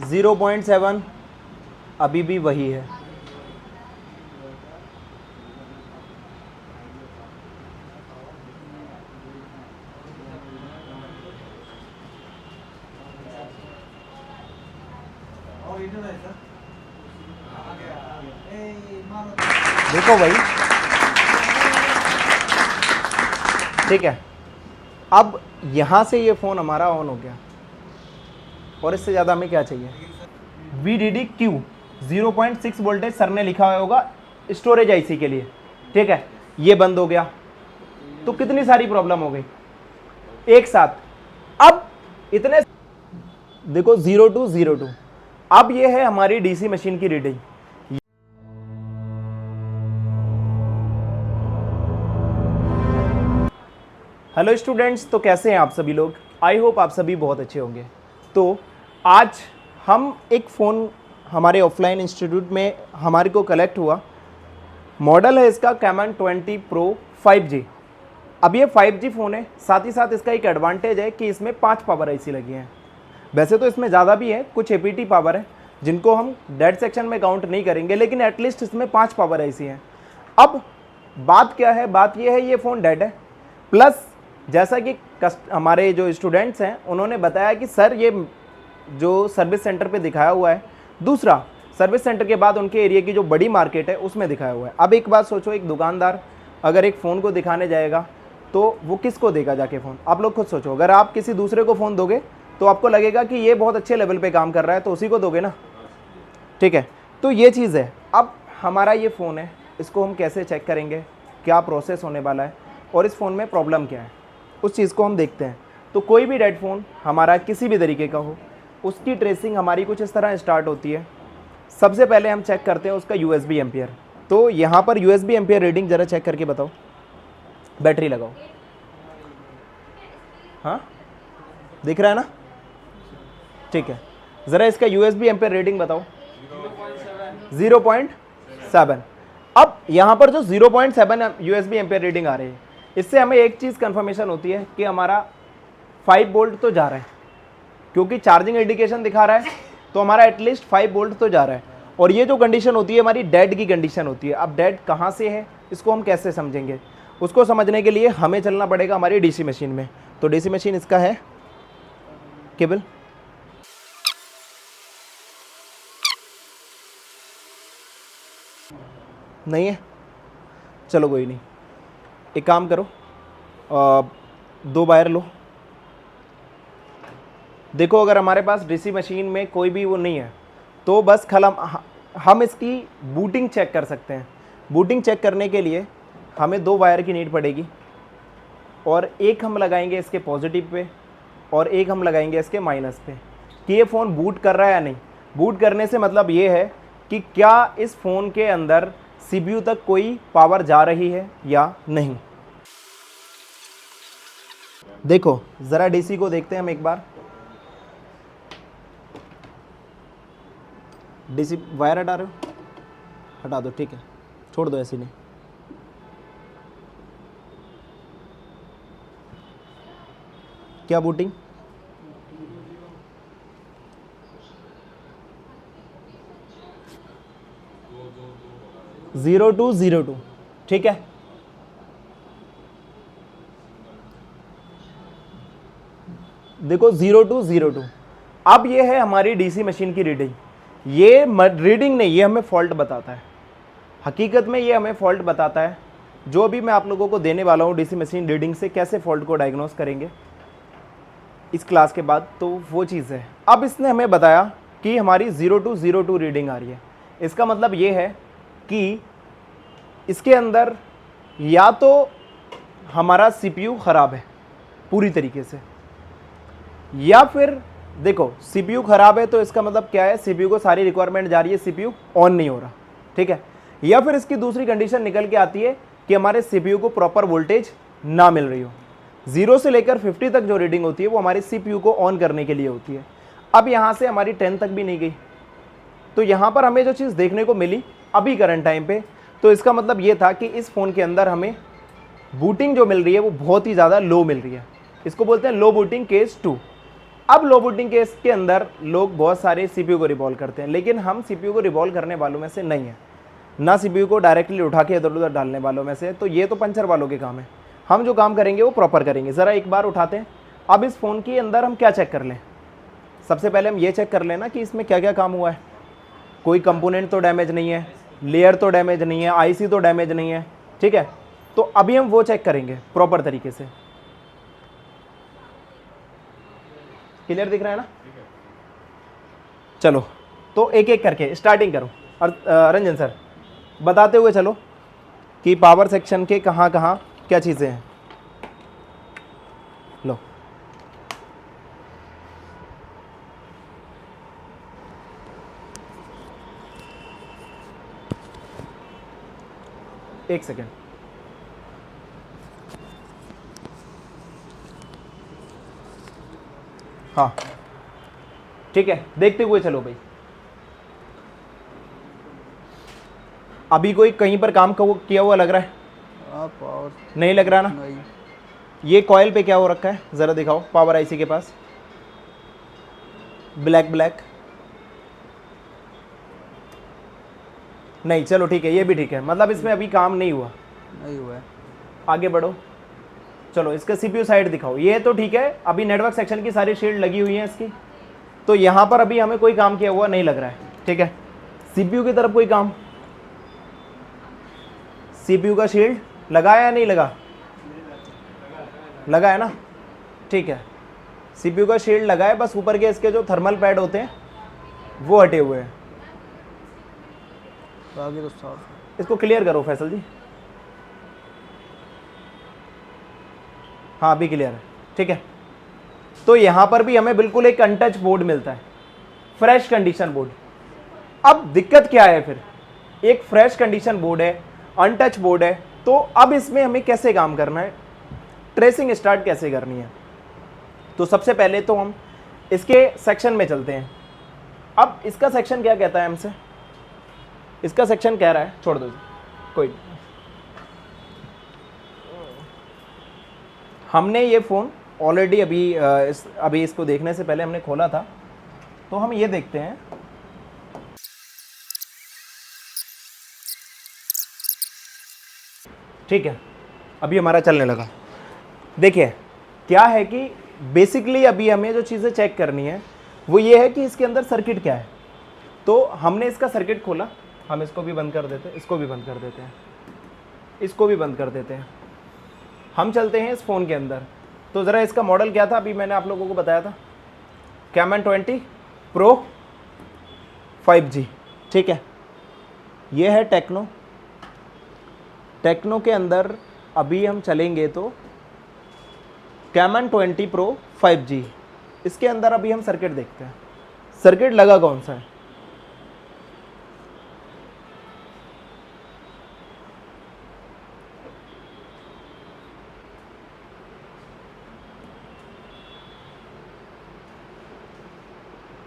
0.7 अभी भी वही है। देखो भाई, ठीक है। अब यहाँ से ये फ़ोन हमारा ऑन हो गया और इससे ज़्यादा हमें क्या चाहिए। VDD-Q 0.6 वोल्टेज सर ने लिखा हुआ होगा स्टोरेज आईसी के लिए, ठीक है। ये बंद हो गया तो कितनी सारी प्रॉब्लम हो गई एक साथ। अब इतने देखो 0202, अब ये है हमारी डीसी मशीन की रीडिंग। हेलो स्टूडेंट्स, तो कैसे हैं आप सभी लोग। आई होप आप सभी बहुत अच्छे होंगे। तो आज हम एक फ़ोन हमारे ऑफलाइन इंस्टीट्यूट में हमारे को कलेक्ट हुआ। मॉडल है इसका कैमन 20 Pro 5G। अब ये 5G फ़ोन है, साथ ही साथ इसका एक एडवांटेज है कि इसमें 5 पावर आईसी लगी हैं। वैसे तो इसमें ज़्यादा भी है, कुछ APT पावर है जिनको हम डेड सेक्शन में काउंट नहीं करेंगे, लेकिन एटलीस्ट इसमें 5 पावर आईसी हैं। अब बात क्या है, बात ये है ये फ़ोन डेड है। प्लस जैसा कि हमारे जो स्टूडेंट्स हैं उन्होंने बताया कि सर ये जो सर्विस सेंटर पे दिखाया हुआ है, दूसरा सर्विस सेंटर के बाद उनके एरिया की जो बड़ी मार्केट है उसमें दिखाया हुआ है। अब एक बात सोचो, एक दुकानदार अगर एक फ़ोन को दिखाने जाएगा तो वो किसको देगा जाके फ़ोन। आप लोग खुद सोचो, अगर आप किसी दूसरे को फ़ोन दोगे तो आपको लगेगा कि ये बहुत अच्छे लेवल पे काम कर रहा है तो उसी को दोगे ना, ठीक है। तो ये चीज़ है। अब हमारा ये फ़ोन है, इसको हम कैसे चेक करेंगे, क्या प्रोसेस होने वाला है और इस फ़ोन में प्रॉब्लम क्या है, उस चीज़ को हम देखते हैं। तो कोई भी डेड फ़ोन हमारा किसी भी तरीके का हो, उसकी ट्रेसिंग हमारी कुछ इस तरह स्टार्ट होती है। सबसे पहले हम चेक करते हैं उसका USB एम्पियर। तो यहाँ पर USB एम्पियर रीडिंग ज़रा चेक करके बताओ। बैटरी लगाओ, हाँ दिख रहा है ना, ठीक है। ज़रा इसका USB एम्पियर रीडिंग बताओ। 0.7। अब यहाँ पर जो 0.7 USB एम्पियर रीडिंग आ रही है, इससे हमें एक चीज़ कंफर्मेशन होती है कि हमारा 5 वोल्ट तो जा रहा है, क्योंकि चार्जिंग इंडिकेशन दिखा रहा है तो हमारा एटलीस्ट 5 वोल्ट तो जा रहा है। और ये जो कंडीशन होती है हमारी डेड की कंडीशन होती है। अब डेड कहाँ से है, इसको हम कैसे समझेंगे, उसको समझने के लिए हमें चलना पड़ेगा हमारी डीसी मशीन में। तो डीसी मशीन इसका है केबल, नहीं है, चलो कोई नहीं, एक काम करो, 2 वायर लो। देखो अगर हमारे पास डीसी मशीन में कोई भी वो नहीं है तो बस हम इसकी बूटिंग चेक कर सकते हैं। बूटिंग चेक करने के लिए हमें 2 वायर की नीड पड़ेगी और एक हम लगाएंगे इसके पॉजिटिव पे और एक हम लगाएंगे इसके माइनस पे कि ये फ़ोन बूट कर रहा है या नहीं। बूट करने से मतलब ये है कि क्या इस फ़ोन के अंदर CPU तक कोई पावर जा रही है या नहीं। देखो ज़रा डीसी को देखते हैं हम एक बार। डीसी वायर हटा रहे हो, हटा दो, ठीक है, छोड़ दो ऐसे नहीं। क्या बूटिंग, जीरो टू, ठीक है। देखो 0202। अब ये है हमारी डीसी मशीन की रीडिंग। ये रीडिंग नहीं, ये हमें फॉल्ट बताता है। हकीकत में ये हमें फॉल्ट बताता है। जो भी मैं आप लोगों को देने वाला हूँ डीसी मशीन रीडिंग से कैसे फॉल्ट को डायग्नोस करेंगे इस क्लास के बाद, तो वो चीज़ है। अब इसने हमें बताया कि हमारी 0202 रीडिंग आ रही है। इसका मतलब ये है कि इसके अंदर या तो हमारा CPU ख़राब है पूरी तरीके से, या फिर देखो CPU ख़राब है तो इसका मतलब क्या है, CPU को सारी रिक्वायरमेंट जा रही है, CPU ऑन नहीं हो रहा, ठीक है। या फिर इसकी दूसरी कंडीशन निकल के आती है कि हमारे CPU को प्रॉपर वोल्टेज ना मिल रही हो। 0 से लेकर 50 तक जो रीडिंग होती है वो हमारी CPU को ऑन करने के लिए होती है। अब यहाँ से हमारी 10 तक भी नहीं गई, तो यहाँ पर हमें जो चीज़ देखने को मिली अभी करंट टाइम पे, तो इसका मतलब ये था कि इस फ़ोन के अंदर हमें बूटिंग जो मिल रही है वो बहुत ही ज़्यादा लो मिल रही है। इसको बोलते हैं लो बूटिंग केस 2। अब लो बूटिंग केस के अंदर लोग बहुत सारे सीपीयू को रिवॉल्व करते हैं, लेकिन हम सीपीयू को रिवॉल्व करने वालों में से नहीं है, ना सीपीयू को डायरेक्टली उठा के इधर उधर डालने वालों में से। तो ये तो पंचर वालों के काम है, हम जो काम करेंगे वो प्रॉपर करेंगे। ज़रा एक बार उठाते हैं। अब इस फ़ोन के अंदर हम क्या चेक कर लें? सबसे पहले हम ये चेक कर लेना कि इसमें क्या क्या काम हुआ है। कोई कंपोनेंट तो डैमेज नहीं है, लेयर तो डैमेज नहीं है, आईसी तो डैमेज नहीं है, ठीक है। तो अभी हम वो चेक करेंगे प्रॉपर तरीके से। क्लियर दिख रहा है ना? चलो तो एक एक करके स्टार्टिंग करो। और रंजन सर बताते हुए चलो कि पावर सेक्शन के कहाँ कहाँ क्या चीज़ें हैं। लो एक सेकेंड। हाँ ठीक है, देखते हुए चलो भाई। अभी कोई कहीं पर काम किया हुआ लग रहा है? पावर नहीं लग रहा ना? नहीं। ये कॉइल पे क्या हो रखा है ज़रा दिखाओ पावर आईसी के पास। ब्लैक ब्लैक नहीं, चलो ठीक है, ये भी ठीक है, मतलब इसमें अभी काम नहीं हुआ। नहीं हुआ है। आगे बढ़ो। चलो इसका सीपीयू साइड दिखाओ। ये तो ठीक है, अभी नेटवर्क सेक्शन की सारी शील्ड लगी हुई है इसकी, तो यहाँ पर अभी हमें कोई काम किया हुआ नहीं लग रहा है, ठीक है। सीपीयू की तरफ कोई काम? सीपीयू का शील्ड लगा या नहीं लगा? लगा है ना, ठीक है। सीपीयू का शील्ड लगा है, बस ऊपर के इसके जो थर्मल पैड होते हैं वो हटे हुए हैं। आगे तो साफ। इसको क्लियर करो फैसल जी। हाँ अभी क्लियर है, ठीक है। तो यहाँ पर भी हमें बिल्कुल एक अनटच बोर्ड मिलता है, फ्रेश कंडीशन बोर्ड। अब दिक्कत क्या है फिर? एक फ्रेश कंडीशन बोर्ड है, अनटच बोर्ड है, तो अब इसमें हमें कैसे काम करना है, ट्रेसिंग स्टार्ट कैसे करनी है? तो सबसे पहले तो हम इसके सेक्शन में चलते हैं। अब इसका सेक्शन क्या कहता है हमसे? इसका सेक्शन कह रहा है, छोड़ दो कोई। हमने ये फ़ोन ऑलरेडी अभी इसको देखने से पहले हमने खोला था, तो हम ये देखते हैं। ठीक है, अभी हमारा चलने लगा। देखिए क्या है कि बेसिकली अभी हमें जो चीज़ें चेक करनी है वो ये है कि इसके अंदर सर्किट क्या है। तो हमने इसका सर्किट खोला, हम इसको भी बंद कर देते हैं, इसको भी बंद कर देते हैं, इसको भी बंद कर देते हैं। हम चलते हैं इस फ़ोन के अंदर। तो ज़रा इसका मॉडल क्या था, अभी मैंने आप लोगों को बताया था, कैमन 20 प्रो 5G, ठीक है। ये है टेक्नो। टेक्नो के अंदर अभी हम चलेंगे तो कैमन 20 प्रो 5G, इसके अंदर अभी हम सर्किट देखते हैं। सर्किट लगा कौन सा है?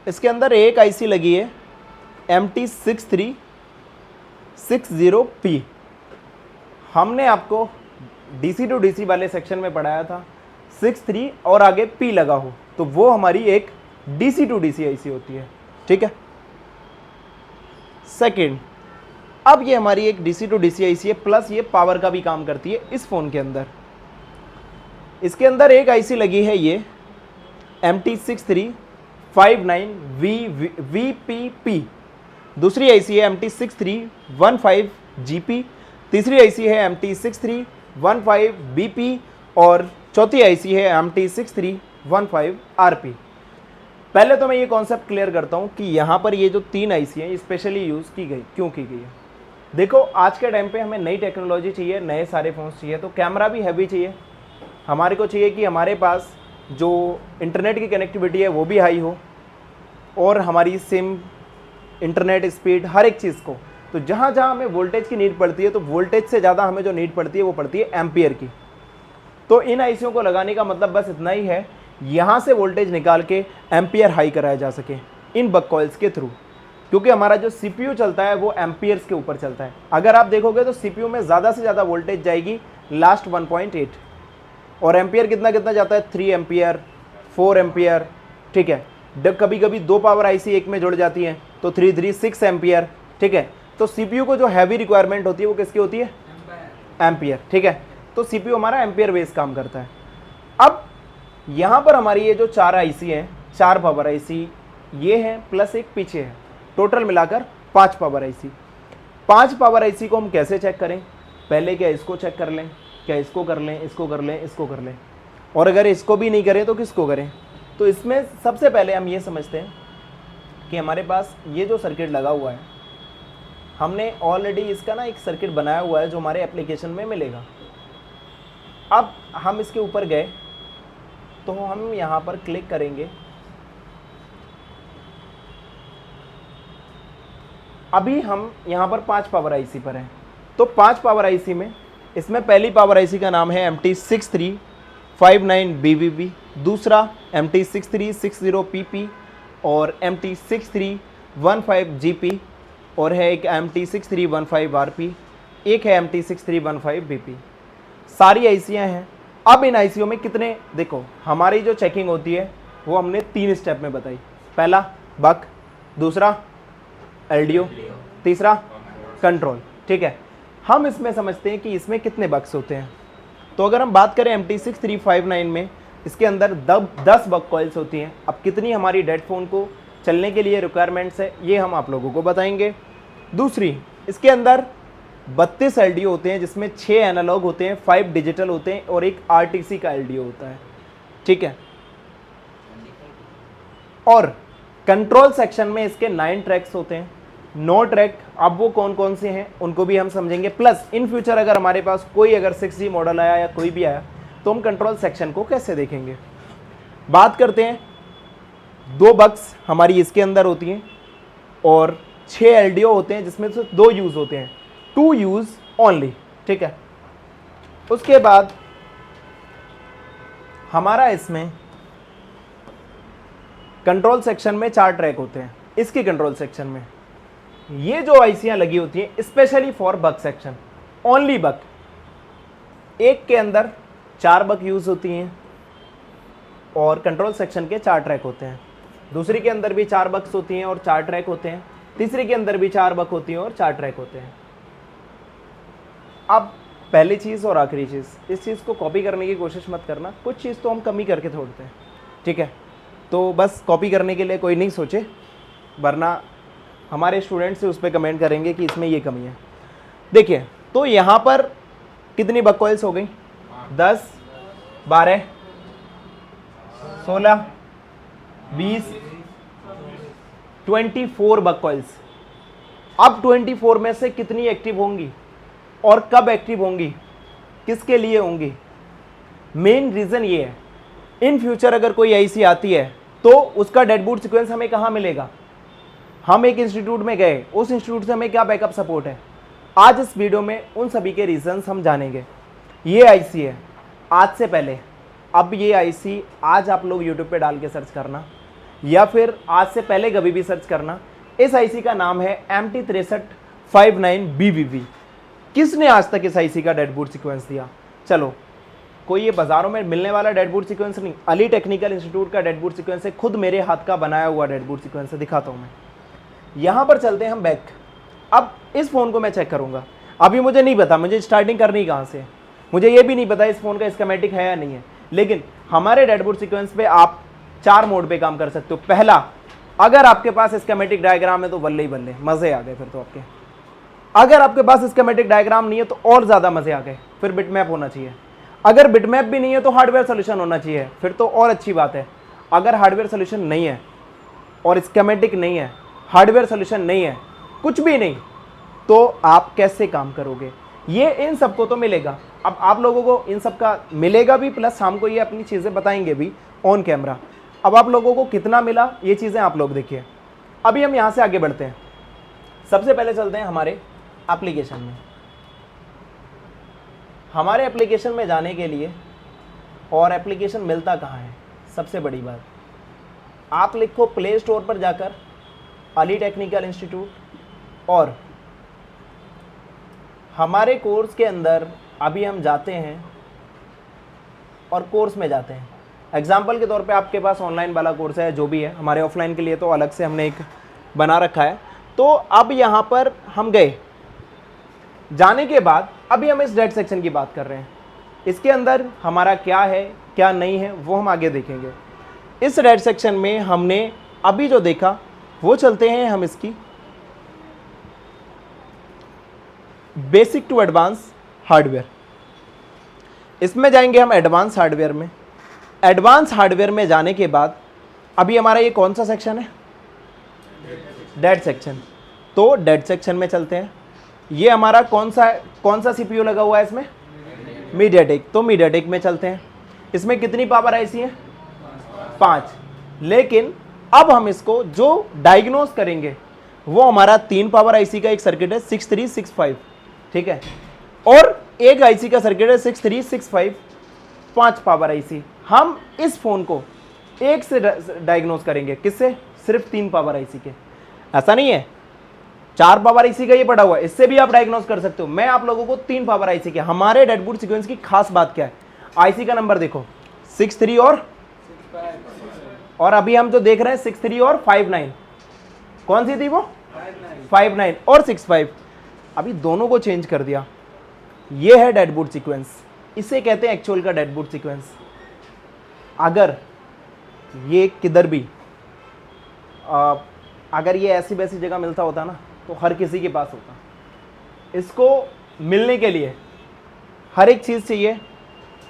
इसके अंदर एक आईसी लगी है MT6360P। हमने आपको DC टू DC वाले सेक्शन में पढ़ाया था 63 और आगे P लगा हो, तो वो हमारी एक DC टू DC आईसी होती है, ठीक है। सेकंड, अब ये हमारी एक DC टू DC आईसी है, प्लस ये पावर का भी काम करती है इस फ़ोन के अंदर। इसके अंदर एक आईसी लगी है ये MT6359VPP, दूसरी आईसी है MT6315GP, तीसरी आईसी है MT6315BP और चौथी आईसी है MT6315RP। पहले तो मैं ये कॉन्सेप्ट क्लियर करता हूँ कि यहाँ पर ये जो तीन आईसी हैं स्पेशली यूज़ की गई, क्यों की गई है। देखो आज के टाइम पे हमें नई टेक्नोलॉजी चाहिए, नए सारे फ़ोन्स चाहिए, तो कैमरा भी हैवी चाहिए। हमारे को चाहिए कि हमारे पास जो इंटरनेट की कनेक्टिविटी है वो भी हाई हो, और हमारी सिम, इंटरनेट स्पीड, हर एक चीज़ को। तो जहाँ जहाँ हमें वोल्टेज की नीड पड़ती है, तो वोल्टेज से ज़्यादा हमें जो नीड पड़ती है वो पड़ती है एम्पियर की। तो इन आईसीओ को लगाने का मतलब बस इतना ही है, यहाँ से वोल्टेज निकाल के एम्पियर हाई कराया जा सके इन बक कॉइल्स के थ्रू, क्योंकि हमारा जो सीपीयू चलता है वो एम्पियर्स के ऊपर चलता है। अगर आप देखोगे तो सीपीयू में ज़्यादा से ज़्यादा वोल्टेज जाएगी लास्ट 1.8, और एम्पियर कितना कितना जाता है, 3 एम्पियर, 4 एम्पियर, ठीक है। कभी कभी 2 पावर आईसी एक में जुड़ जाती हैं तो 336 एम्पियर, ठीक है। तो सीपीयू को जो हैवी रिक्वायरमेंट होती है वो किसकी होती है? एम्पियर, ठीक है। तो सीपीयू हमारा एम्पियर बेस काम करता है। अब यहाँ पर हमारी ये जो 4 आईसी हैं, 4 पावर आईसी ये हैं प्लस एक पीछे है, टोटल मिलाकर 5 पावर आईसी। 5 पावर आईसी को हम कैसे चेक करें? पहले क्या इसको चेक कर लें, क्या इसको कर लें, इसको कर लें, इसको कर लें, और अगर इसको भी नहीं करें तो किसको करें? तो इसमें सबसे पहले हम ये समझते हैं कि हमारे पास ये जो सर्किट लगा हुआ है, हमने ऑलरेडी इसका ना एक सर्किट बनाया हुआ है जो हमारे एप्लीकेशन में मिलेगा। अब हम इसके ऊपर गए तो हम यहाँ पर क्लिक करेंगे। अभी हम यहाँ पर 5 पावर आईसी पर हैं, तो 5 पावर आईसी में इसमें पहली पावर आईसी का नाम है MT6359BVB, दूसरा MT6360PP और MT6315GP, और है एक MT6315RP, एक है MT6315BP। सारी आईसियाँ हैं। अब इन आईसीयों में कितने, देखो हमारी जो चेकिंग होती है वो हमने 3 स्टेप में बताई। पहला बक, दूसरा एलडीओ, तीसरा कंट्रोल, ठीक है। हम इसमें समझते हैं कि इसमें कितने बक्स होते हैं। तो अगर हम बात करें MT6359 में, इसके अंदर 10 बक कॉइल्स होती हैं। अब कितनी हमारी डेड फोन को चलने के लिए रिक्वायरमेंट्स है ये हम आप लोगों को बताएंगे। दूसरी, इसके अंदर 32 एलडीओ होते हैं जिसमें 6 एनालॉग होते हैं, 5 डिजिटल होते हैं और एक आरटीसी का एलडीओ होता है, ठीक है। और कंट्रोल सेक्शन में इसके 9 ट्रैक्स होते हैं, 9 ट्रैक। अब वो कौन कौन से हैं उनको भी हम समझेंगे। प्लस इन फ्यूचर अगर हमारे पास कोई अगर 6G मॉडल आया या कोई भी आया तो हम कंट्रोल सेक्शन को कैसे देखेंगे। बात करते हैं, 2 बक्स हमारी इसके अंदर होती हैं और 6 एलडीओ होते हैं जिसमें से 2 यूज़ होते हैं, 2 यूज़ ओनली, ठीक है। उसके बाद हमारा इसमें कंट्रोल सेक्शन में 4 ट्रैक होते हैं। इसके कंट्रोल सेक्शन में ये जो आईसियां लगी होती हैं specially for buck section, only buck. एक के अंदर 4 बक यूज होती हैं और कंट्रोल सेक्शन के 4 ट्रैक होते हैं। दूसरी के अंदर भी 4 बक्स होती हैं और 4 ट्रैक होते हैं। तीसरी के अंदर भी 4 बक होती हैं और 4 ट्रैक होते हैं। अब पहली चीज़ और आखिरी चीज़, इस चीज़ को कॉपी करने की कोशिश मत करना, कुछ चीज़ तो हम कमी करके छोड़ते हैं, ठीक है। तो बस कॉपी करने के लिए कोई नहीं सोचे, वरना हमारे स्टूडेंट से उस पर कमेंट करेंगे कि इसमें ये कमी है। देखिए, तो यहाँ पर कितनी बक कॉइल्स हो गई? 10, 12, 16, 20, 24 बक कॉइल्स। अब 24 में से कितनी एक्टिव होंगी और कब एक्टिव होंगी, किसके लिए होंगी? मेन रीज़न ये है, इन फ्यूचर अगर कोई आईसी आती है तो उसका डेड बूट सीक्वेंस हमें कहाँ मिलेगा? हम एक इंस्टीट्यूट में गए, उस इंस्टीट्यूट से हमें क्या बैकअप सपोर्ट है? आज इस वीडियो में उन सभी के रीजंस हम जानेंगे। ये आईसी है आज से पहले, अब ये आईसी आज आप लोग यूट्यूब पे डाल के सर्च करना या फिर आज से पहले कभी भी सर्च करना। इस आईसी का नाम है MT6359BVB। किसने आज तक इस आईसी का डेड बूट सीक्वेंस दिया? चलो, कोई ये बाजारों में मिलने वाला डेड बूट सीक्वेंस नहीं, अली टेक्निकल इंस्टीट्यूट का डेड बूट सीक्वेंस है, खुद मेरे हाथ का बनाया हुआ डेड बूट सीक्वेंस है, दिखाता हूँ मैं। यहाँ पर चलते हैं हम बैक। अब इस फ़ोन को मैं चेक करूँगा, अभी मुझे नहीं पता मुझे स्टार्टिंग करनी कहाँ से, मुझे ये भी नहीं पता इस फ़ोन का स्कीमेटिक है या नहीं है, लेकिन हमारे डेड बूट सीक्वेंस पे आप 4 मोड पे काम कर सकते हो। पहला, अगर आपके पास स्कीमेटिक डायग्राम है तो बल्ले ही बल्ले, मज़े आ गए फिर तो आपके। अगर आपके पास स्कीमेटिक डायग्राम नहीं है तो और ज़्यादा मज़े आ गए, फिर बिटमैप होना चाहिए। अगर बिटमैप भी नहीं है तो हार्डवेयर सोल्यूशन होना चाहिए, फिर तो और अच्छी बात है। अगर हार्डवेयर सोल्यूशन नहीं है और स्कीमेटिक नहीं है, हार्डवेयर सोल्यूशन नहीं है, कुछ भी नहीं, तो आप कैसे काम करोगे? ये इन सबको तो मिलेगा। अब आप लोगों को इन सब का मिलेगा भी, प्लस हमको ये अपनी चीज़ें बताएंगे भी ऑन कैमरा। अब आप लोगों को कितना मिला ये चीज़ें आप लोग देखिए। अभी हम यहाँ से आगे बढ़ते हैं। सबसे पहले चलते हैं हमारे एप्लीकेशन में। हमारे एप्लीकेशन में जाने के लिए, और एप्लीकेशन मिलता कहाँ है? सबसे बड़ी बात, आप लिखो प्ले स्टोर पर जाकर अली टेक्निकल इंस्टीट्यूट, और हमारे कोर्स के अंदर अभी हम जाते हैं और कोर्स में जाते हैं। एग्जाम्पल के तौर पे आपके पास ऑनलाइन वाला कोर्स है, जो भी है, हमारे ऑफलाइन के लिए तो अलग से हमने एक बना रखा है। तो अब यहाँ पर हम गए, जाने के बाद अभी हम इस डेट सेक्शन की बात कर रहे हैं। इसके अंदर हमारा क्या है क्या नहीं है वो हम आगे देखेंगे। इस डेट सेक्शन में हमने अभी जो देखा वो चलते हैं हम इसकी बेसिक टू एडवांस हार्डवेयर। इसमें जाएंगे हम एडवांस हार्डवेयर में। एडवांस हार्डवेयर में जाने के बाद अभी हमारा ये कौन सा सेक्शन है? Date section. तो डेट सेक्शन में चलते हैं। ये हमारा कौन सा सीपीयू लगा हुआ है इसमें? मीडियाटेक। तो मीडियाटेक में चलते हैं। इसमें कितनी पावर आईसी है? 5। लेकिन अब हम इसको जो डायग्नोस करेंगे वो हमारा 3 पावर आईसी का एक सर्किट है 6365, ठीक है, और एक आईसी का सर्किट है 6365 5 पावर आईसी। हम इस फोन को एक से डायग्नोस करेंगे, किससे? सिर्फ 3 पावर आईसी के। ऐसा नहीं है 4 पावर आईसी का ये पड़ा हुआ है, इससे भी आप डायग्नोस कर सकते हो। मैं आप लोगों को 3 पावर आईसी के, हमारे डेडबूट सीक्वेंस की खास बात क्या है? आईसी का नंबर देखो 63 और अभी हम जो देख रहे हैं 63 और 59, कौन सी थी वो? 59 और 65। अभी दोनों को चेंज कर दिया। ये है डेडबूट सीक्वेंस, इसे कहते हैं एक्चुअल का डेडबूट सीक्वेंस। अगर ये किधर भी अगर ये ऐसी वैसी जगह मिलता होता ना तो हर किसी के पास होता। इसको मिलने के लिए हर एक चीज़ चाहिए।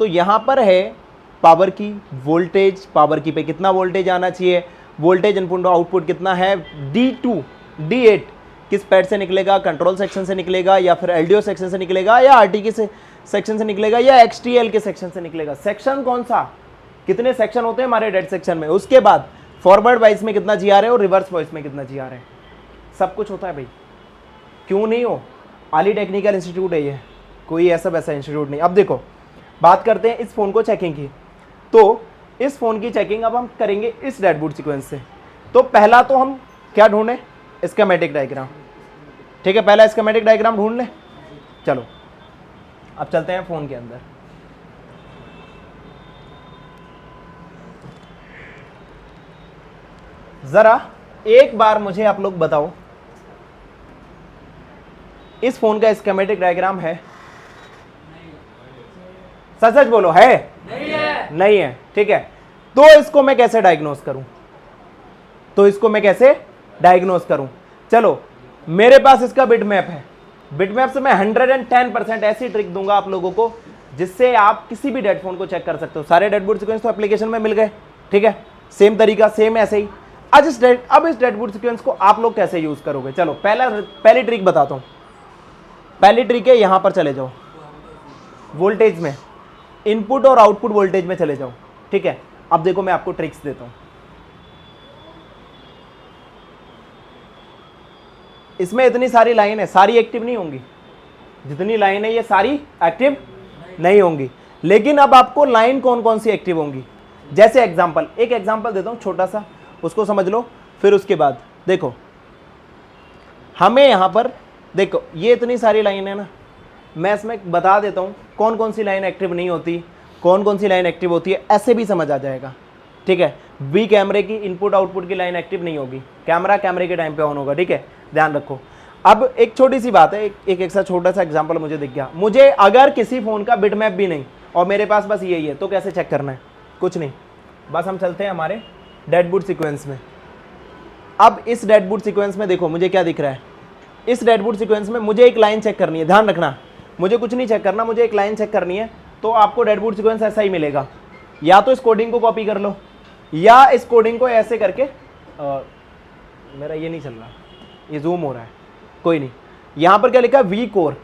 तो यहाँ पर है पावर की, वोल्टेज, पावर की पे कितना वोल्टेज आना चाहिए, वोल्टेज इनपुट आउटपुट कितना है, D2 D8 किस पैड से निकलेगा, कंट्रोल सेक्शन से निकलेगा या फिर एलडीओ सेक्शन से निकलेगा या आरटी के सेक्शन से निकलेगा या एक्सटीएल के सेक्शन से निकलेगा, सेक्शन कौन सा, कितने सेक्शन होते हैं हमारे डेट सेक्शन में, उसके बाद फॉरवर्ड वॉइस में कितना जीआर है और रिवर्स वॉइस में कितना जीआर है, सब कुछ होता है भाई। क्यों नहीं हो? आली टेक्निकल इंस्टीट्यूट है ये, कोई ऐसा वैसा इंस्टीट्यूट नहीं। अब देखो बात करते हैं इस फोन को चेकिंग की। तो इस फोन की चेकिंग अब हम करेंगे इस डेडबूट सीक्वेंस से। तो पहला तो हम क्या ढूंढें? स्कीमेटिक डायग्राम, ठीक है, पहला स्कीमेटिक डायग्राम ढूंढ लें। चलो अब चलते हैं फोन के अंदर। जरा एक बार मुझे आप लोग बताओ, इस फोन का स्कीमेटिक डायग्राम है? सच सच बोलो, है? नहीं है, ठीक है। तो इसको मैं कैसे डायग्नोस करूं? चलो मेरे पास इसका बिट मैप है। बिट मैप से मैं 110% ऐसी ट्रिक दूंगा आप लोगों को जिससे आप किसी भी डेड फोन को चेक कर सकते हो। सारे डेडबूट सीक्वेंस तो एप्लीकेशन में मिल गए, ठीक है, सेम तरीका, सेम ऐसे ही। अब इस डेडबूट सीक्वेंस को आप लोग कैसे यूज करोगे? चलो पहली ट्रिक बताता हूं। पहली ट्रिक है, यहां पर चले जाओ, वोल्टेज में, इनपुट और आउटपुट वोल्टेज में चले जाओ, ठीक है। अब देखो मैं आपको ट्रिक्स देता हूं। इसमें इतनी सारी लाइन है, सारी एक्टिव नहीं होंगी। जितनी लाइन है ये सारी एक्टिव नहीं होंगी, लेकिन अब आपको लाइन कौन कौन सी एक्टिव होंगी, जैसे एग्जांपल, एक एग्जांपल देता हूं छोटा सा, उसको समझ लो। फिर उसके बाद देखो हमें यहां पर देखो ये इतनी सारी लाइन है ना, मैं इसमें बता देता हूं कौन कौन सी लाइन एक्टिव नहीं होती, कौन कौन सी लाइन एक्टिव होती है, ऐसे भी समझ आ जाएगा, ठीक है। बी कैमरे की इनपुट आउटपुट की लाइन एक्टिव नहीं होगी, कैमरे के टाइम पे ऑन होगा, ठीक है, ध्यान रखो। अब एक छोटी सी बात है, एक ऐसा छोटा सा एग्जांपल मुझे दिख गया। मुझे अगर किसी फोन का बिट मैप भी नहीं और मेरे पास बस यही है तो कैसे चेक करना है? कुछ नहीं, बस हम चलते हैं हमारे डेडबूट सीक्वेंस में। अब इस डेडबूट सीक्वेंस में देखो मुझे क्या दिख रहा है। इस डेडबूट सीक्वेंस में मुझे एक लाइन चेक करनी है, ध्यान रखना, मुझे कुछ नहीं चेक करना, मुझे एक लाइन चेक करनी है। तो आपको डेडबूट सीक्वेंस ऐसा ही मिलेगा, या तो इस कोडिंग को कॉपी कर लो या इस कोडिंग को ऐसे करके मेरा ये नहीं चल रहा, ये जूम हो रहा है, कोई नहीं। यहां पर क्या लिखा है? वी कोर,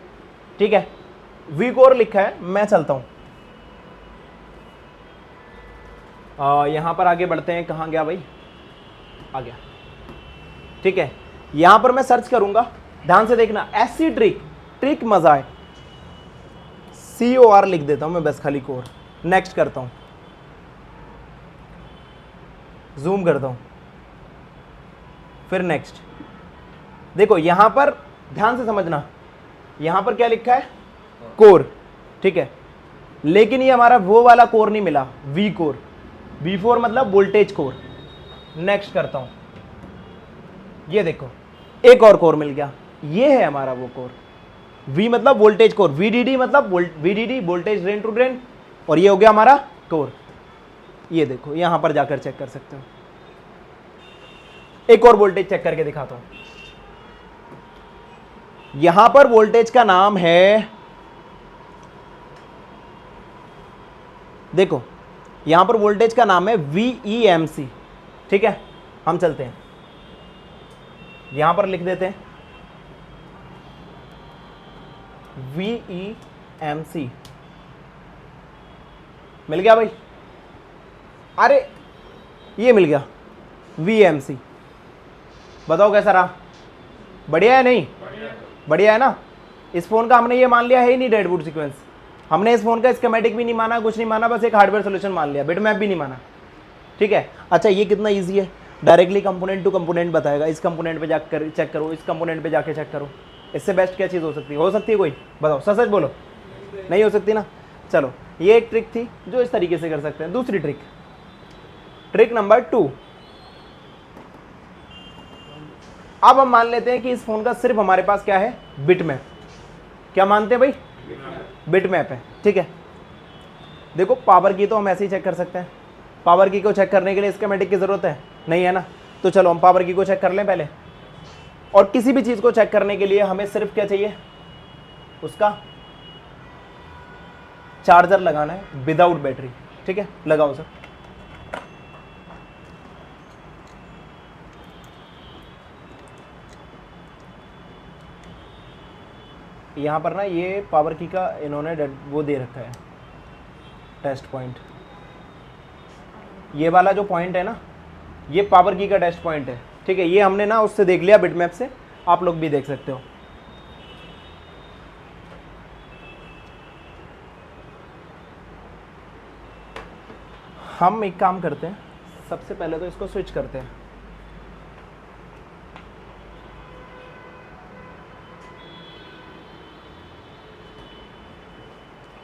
ठीक है, वी कोर लिखा है। मैं चलता हूं, यहां पर आगे बढ़ते हैं। कहां गया भाई? आ गया, ठीक है। यहां पर मैं सर्च करूंगा, ध्यान से देखना, ऐसी ट्रिक मजा है। COR लिख देता हूं मैं बस, खाली कोर। नेक्स्ट करता हूं, जूम करता हूं, फिर नेक्स्ट। देखो यहां पर ध्यान से समझना, यहां पर क्या लिखा है? कोर, ठीक है, लेकिन ये हमारा वो वाला कोर नहीं मिला, वी कोर। V4 मतलब वोल्टेज कोर। नेक्स्ट करता हूं, ये देखो एक और कोर मिल गया, ये है हमारा वो कोर। V मतलब वोल्टेज कोर, VDD मतलब VDD voltage drain to drain, और ये हो गया हमारा कोर। ये देखो यहां पर जाकर चेक कर सकते हो। एक और वोल्टेज चेक करके दिखाता हूं। यहां पर वोल्टेज का नाम है, देखो यहां पर वोल्टेज का नाम है VEMC। ठीक है, हम चलते हैं, यहां पर लिख देते हैं VEMC। मिल गया भाई? अरे ये मिल गया VEMC। बताओ कैसा रहा? बढ़िया है नहीं? बढ़िया है ना? इस फोन का हमने ये मान लिया है ही नहीं डेड बूट सीक्वेंस। हमने इस फोन का स्कीमेटिक भी नहीं माना, कुछ नहीं माना, बस एक हार्डवेयर सोल्यूशन मान लिया, बिटमैप भी नहीं माना। ठीक है, अच्छा ये कितना इजी है, डायरेक्टली कंपोनेंट टू कंपोनेंट बताएगा। इस कंपोनेंट पे जाकर चेक करो, इस कंपोनेंट पे जाके चेक करो। इससे बेस्ट क्या चीज़ हो सकती है? हो सकती है कोई? बताओ, सच सच बोलो। नहीं हो सकती ना? चलो ये एक ट्रिक थी जो इस तरीके से कर सकते हैं। दूसरी ट्रिक, ट्रिक नंबर 2। अब हम मान लेते हैं कि इस फोन का सिर्फ हमारे पास क्या है, बिटमैप। क्या मानते हैं भाई? बिटमैप है। ठीक है, देखो पावर की तो हम ऐसे ही चेक कर सकते हैं। पावर की को चेक करने के लिए स्कीमेटिक की जरूरत है नहीं, है ना? तो चलो हम पावर की को चेक कर लें पहले। और किसी भी चीज को चेक करने के लिए हमें सिर्फ क्या चाहिए, उसका चार्जर लगाना है विदाउट बैटरी। ठीक है, लगाओ सर। यहां पर ना ये पावर की का इन्होंने वो दे रखा है टेस्ट पॉइंट। ये वाला जो पॉइंट है ना, ये पावर की का टेस्ट पॉइंट है। ठीक है, ये हमने ना उससे देख लिया बिटमैप से, आप लोग भी देख सकते हो। हम एक काम करते हैं, सबसे पहले तो इसको स्विच करते हैं।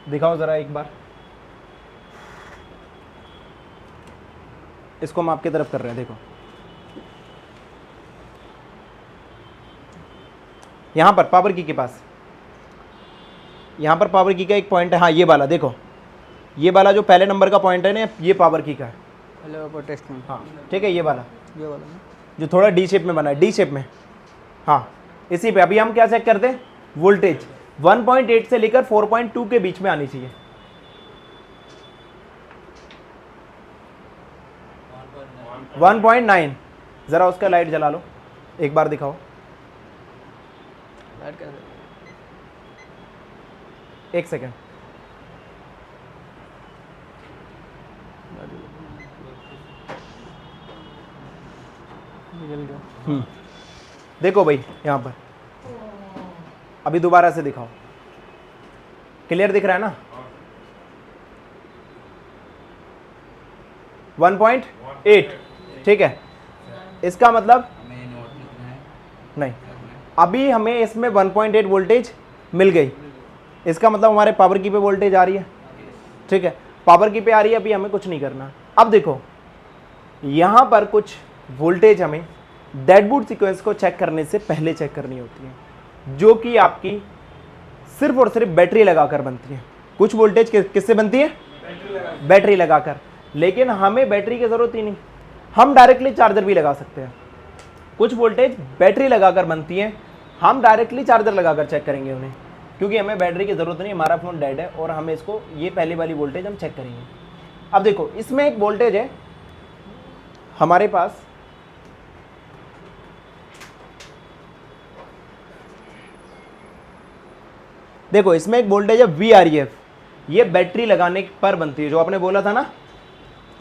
दिखाओ जरा एक बार, इसको हम आपकी तरफ कर रहे हैं। देखो यहां पर पावर की के पास, यहां पर पावर की का एक पॉइंट है। हाँ ये वाला देखो, ये वाला जो पहले नंबर का पॉइंट है ना, ये पावर की का है। हेलो टेस्ट में। हाँ ठीक है, ये वाला ये वाला ना? जो थोड़ा डी शेप में बना है, डी शेप में। हाँ इसी पे अभी हम क्या चेक करते हैं, वोल्टेज 1.8 से लेकर 4.2 के बीच में आनी चाहिए। वन 1.9। जरा उसका लाइट जला लो, एक बार दिखाओ। लाइट कैसे? एक सेकेंड। जल गया। देखो भाई यहां पर, अभी दोबारा से दिखाओ, क्लियर दिख रहा है ना? 1.8। ठीक है, इसका मतलब नहीं, अभी हमें इसमें 1.8 वोल्टेज मिल गई। इसका मतलब हमारे पावर की पे वोल्टेज आ रही है। ठीक है, पावर की पे आ रही है, अभी हमें कुछ नहीं करना। अब देखो यहां पर कुछ वोल्टेज हमें डेड बूट सीक्वेंस को चेक करने से पहले चेक करनी होती है, जो कि आपकी सिर्फ और सिर्फ बैटरी लगाकर बनती है। कुछ वोल्टेज किससे बनती है? बैटरी लगाकर। लेकिन हमें बैटरी की जरूरत ही नहीं, हम डायरेक्टली चार्जर भी लगा सकते हैं। कुछ वोल्टेज बैटरी लगाकर बनती है, हम डायरेक्टली चार्जर लगाकर चेक करेंगे उन्हें, क्योंकि हमें बैटरी की जरूरत नहीं, हमारा फोन डेड है और हमें इसको, ये पहली वाली वोल्टेज हम चेक करेंगे। अब देखो इसमें एक वोल्टेज है हमारे पास, देखो इसमें एक वोल्टेज है VREF, ये बैटरी लगाने पर बनती है। जो आपने बोला था ना,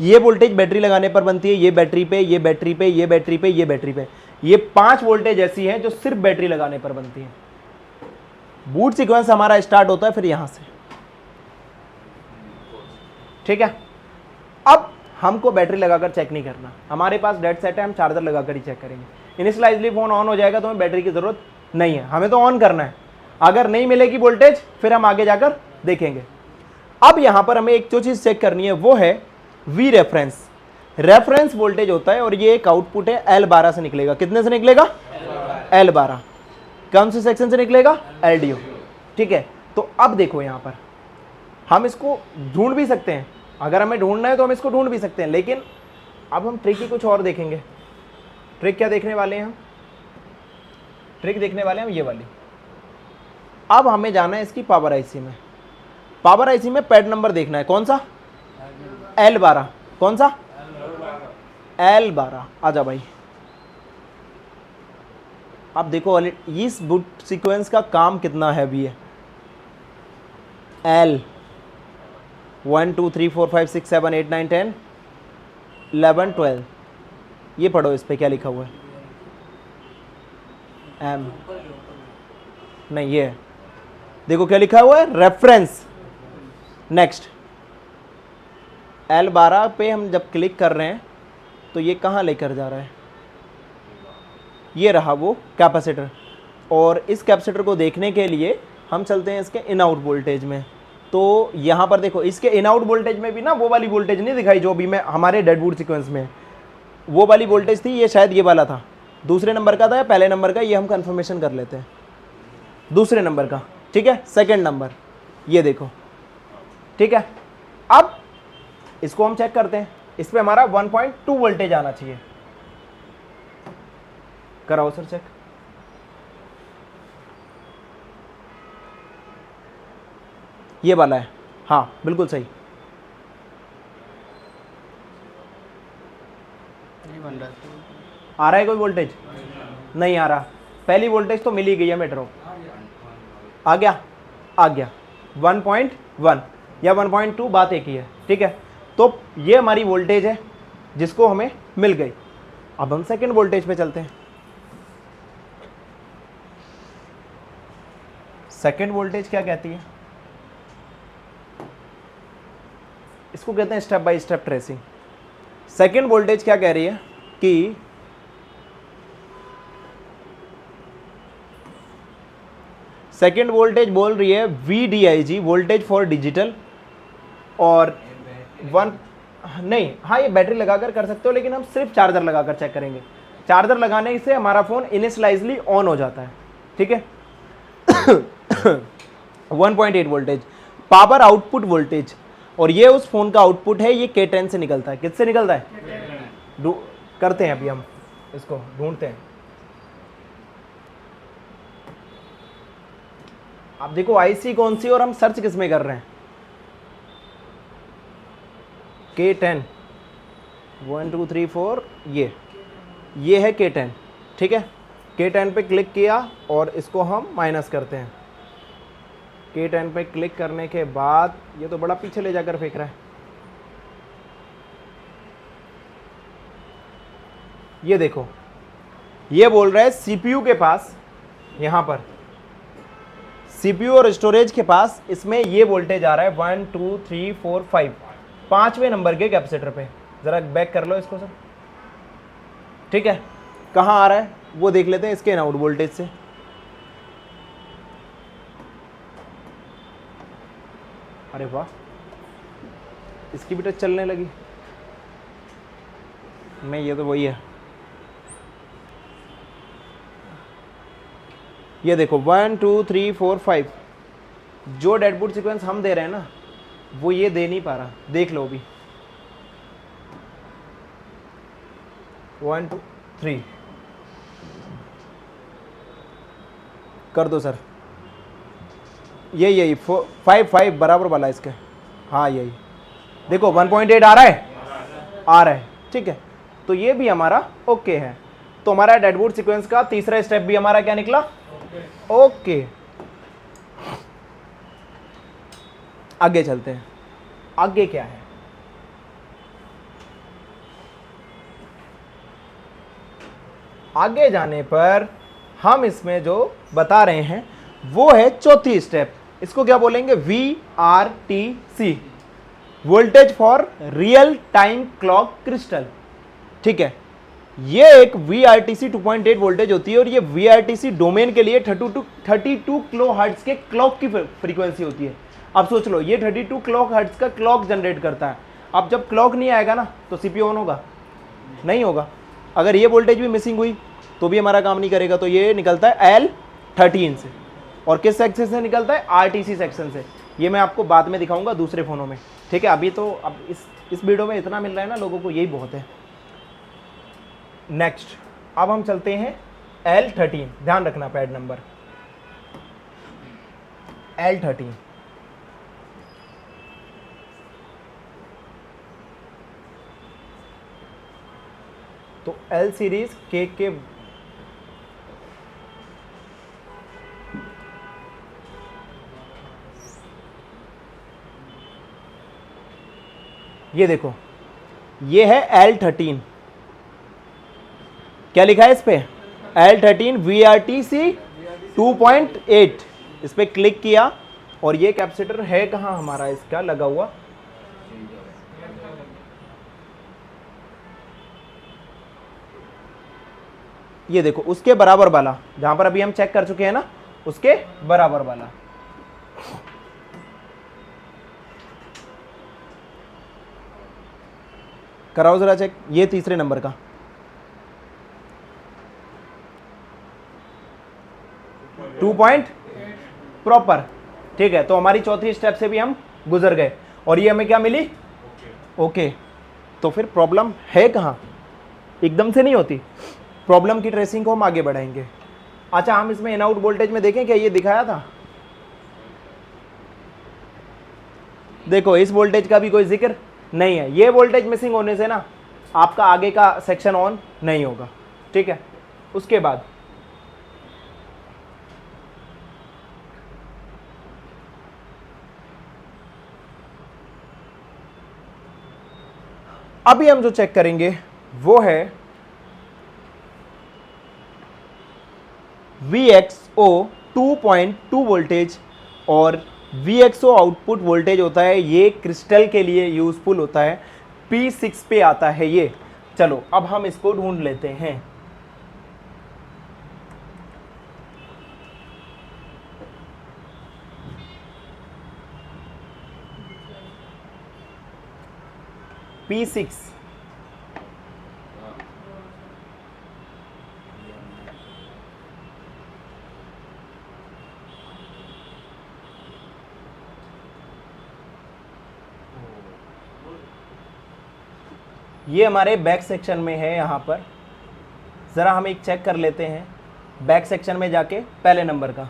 ये वोल्टेज बैटरी लगाने पर बनती है। ये बैटरी पे, ये बैटरी पे, ये बैटरी पे, ये बैटरी पे, ये 5 वोल्टेज ऐसी हैं जो सिर्फ बैटरी लगाने पर बनती है। बूट सीक्वेंस हमारा स्टार्ट होता है फिर यहां से। ठीक है, अब हमको बैटरी लगाकर चेक नहीं करना, हमारे पास डेड सेट है, हम चार्जर लगाकर ही चेक करेंगे। इनिशियलाइजली फोन ऑन हो जाएगा तो हमें बैटरी की जरूरत नहीं है, हमें तो ऑन करना है। अगर नहीं मिलेगी वोल्टेज फिर हम आगे जाकर देखेंगे। अब यहां पर हमें एक जो चीज चेक करनी है वो है वी रेफरेंस, रेफरेंस वोल्टेज होता है और ये एक आउटपुट है L12 से निकलेगा। कितने से निकलेगा? L12। कौन से सेक्शन से निकलेगा? LDO। ठीक है, तो अब देखो यहां पर हम इसको ढूंढ भी सकते हैं, अगर हमें ढूंढना है तो हम इसको ढूंढ भी सकते हैं, लेकिन अब हम ट्रिक ही कुछ और देखेंगे। ट्रिक क्या देखने वाले हैं हम? ट्रिक देखने वाले हैं हम ये वाली। अब हमें जाना है इसकी पावर आईसी में। पावर आईसी में पैड नंबर देखना है, कौन सा? L12। कौन सा? L12। आजा भाई, अब देखो इस बूट सीक्वेंस का काम कितना हैवी है। L 1 2 3 4 5 6 7 8 9 10 11 12, ये पढ़ो इस पे क्या लिखा हुआ है। M नहीं, ये है। देखो क्या लिखा हुआ है, रेफरेंस। नेक्स्ट L12 पे हम जब क्लिक कर रहे हैं तो ये कहाँ लेकर जा रहा है? ये रहा वो कैपेसिटर, और इस कैपेसिटर को देखने के लिए हम चलते हैं इसके इन आउट वोल्टेज में। तो यहाँ पर देखो इसके इन आउट वोल्टेज में भी ना वो वाली वोल्टेज नहीं दिखाई जो भी मैं हमारे डेडवुड सीक्वेंस में, वो वाली वोल्टेज थी, ये शायद ये वाला था। दूसरे नंबर का था या पहले नंबर का, ये हम कंफर्मेशन कर लेते हैं। दूसरे नंबर का, ठीक है। सेकंड नंबर ये देखो, ठीक है। अब इसको हम चेक करते हैं, इस पे हमारा 1.2 वोल्टेज आना चाहिए। कराओ सर चेक। ये वाला है, हाँ बिल्कुल सही। नहीं बन रहा है। आ रहा है कोई वोल्टेज? नहीं आ रहा। पहली वोल्टेज तो मिल ही गई है मेट्रो। आ गया? आ गया। 1.1 या 1.2 बात एक ही है, ठीक है। तो ये हमारी वोल्टेज है जिसको हमें मिल गई। अब हम सेकंड वोल्टेज पे चलते हैं। सेकंड वोल्टेज क्या कहती है? इसको कहते हैं step by step tracing. Second voltage क्या कह रही है कि सेकंड वोल्टेज बोल रही है VDIG, वोल्टेज फॉर डिजिटल, और नहीं, हाँ ये बैटरी लगाकर कर सकते हो, लेकिन हम सिर्फ चार्जर लगाकर चेक करेंगे। चार्जर लगाने से हमारा फोन इनिशियलाइजली ऑन हो जाता है, ठीक है। 1.8 वोल्टेज पावर आउटपुट वोल्टेज, और ये उस फोन का आउटपुट है, ये K10 से निकलता है। किससे निकलता है? करते हैं अभी हम इसको ढूंढते हैं। अब देखो आईसी कौन सी और हम सर्च किस में कर रहे हैं? K10 1 2 3 4, ये है K10, ठीक है। K10 पे क्लिक किया और इसको हम माइनस करते हैं। K10 पे क्लिक करने के बाद ये तो बड़ा पीछे ले जाकर फेंक रहा है। ये देखो, ये बोल रहा है सीपीयू के पास, यहां पर सीपीयू और स्टोरेज के पास इसमें ये वोल्टेज आ रहा है 1 2 3 4 5, पांचवें नंबर के कैपेसिटर पे। जरा बैक कर लो इसको सर, ठीक है। कहाँ आ रहा है वो देख लेते हैं इसके इन आउट वोल्टेज से। अरे वाह, इसकी भी टच चलने लगी। नहीं, ये तो वही है। ये देखो 1 2 3 4 5, जो डेडबूट सीक्वेंस हम दे रहे हैं ना, वो ये दे नहीं पा रहा। देख लो अभी 1 2 3 कर दो सर। यही 5 5 बराबर वाला इसके, हाँ यही देखो 1.8 आ रहा है, ठीक है। तो ये भी हमारा ओके है। तो हमारा डेडबूट सीक्वेंस का तीसरा स्टेप भी हमारा क्या निकला? ओके। आगे चलते हैं। आगे क्या है? आगे जाने पर हम इसमें जो बता रहे हैं वो है चौथी स्टेप। इसको क्या बोलेंगे? VRTC, voltage for real time clock crystal, ठीक है। ये एक VRTC 2.8 वोल्टेज होती है, और ये VRTC डोमेन के लिए 32 किलो हर्ट्ज के क्लॉक की फ्रीक्वेंसी होती है। अब सोच लो, ये 32 किलो हर्ट्ज का क्लॉक जनरेट करता है। अब जब क्लॉक नहीं आएगा ना तो सीपीयू ऑन होगा, नहीं होगा। अगर ये वोल्टेज भी मिसिंग हुई तो भी हमारा काम नहीं करेगा। तो ये निकलता है L13 से, और किस सेक्शन से निकलता है, RTC सेक्शन से। ये मैं आपको बाद में दिखाऊंगा दूसरे फ़ोनों में, ठीक है। अभी तो अब इस वीडियो में इतना मिल रहा है ना लोगों को, यही बहुत है। नेक्स्ट अब हम चलते हैं L13, ध्यान रखना पैड नंबर L13। तो L सीरीज के ये देखो, ये है L13, क्या लिखा है इस पे, L13 VRTC 2.8। इस पे क्लिक किया और ये कैपेसिटर है कहाँ हमारा इसका लगा हुआ, ये देखो उसके बराबर वाला, जहां पर अभी हम चेक कर चुके हैं ना, उसके बराबर वाला। कराओ जरा चेक, ये तीसरे नंबर का, टू पॉइंट प्रॉपर, ठीक है। तो हमारी चौथी स्टेप से भी हम गुजर गए और ये हमें क्या मिली, ओके। तो फिर प्रॉब्लम है कहाँ, एकदम से नहीं होती, प्रॉब्लम की ट्रेसिंग को हम आगे बढ़ाएंगे। अच्छा, हम इसमें इन आउट वोल्टेज में देखें, क्या ये दिखाया था, देखो इस वोल्टेज का भी कोई जिक्र नहीं है। ये वोल्टेज मिसिंग होने से ना आपका आगे का सेक्शन ऑन नहीं होगा, ठीक है। उसके बाद अभी हम जो चेक करेंगे वो है VXO 2.2 वोल्टेज। और VXO आउटपुट वोल्टेज होता है, ये क्रिस्टल के लिए यूजफुल होता है, P6 पे आता है ये। चलो अब हम इसको ढूंढ लेते हैं। P6 ये हमारे बैक सेक्शन में है। यहाँ पर ज़रा हम एक चेक कर लेते हैं, बैक सेक्शन में जाके पहले नंबर का,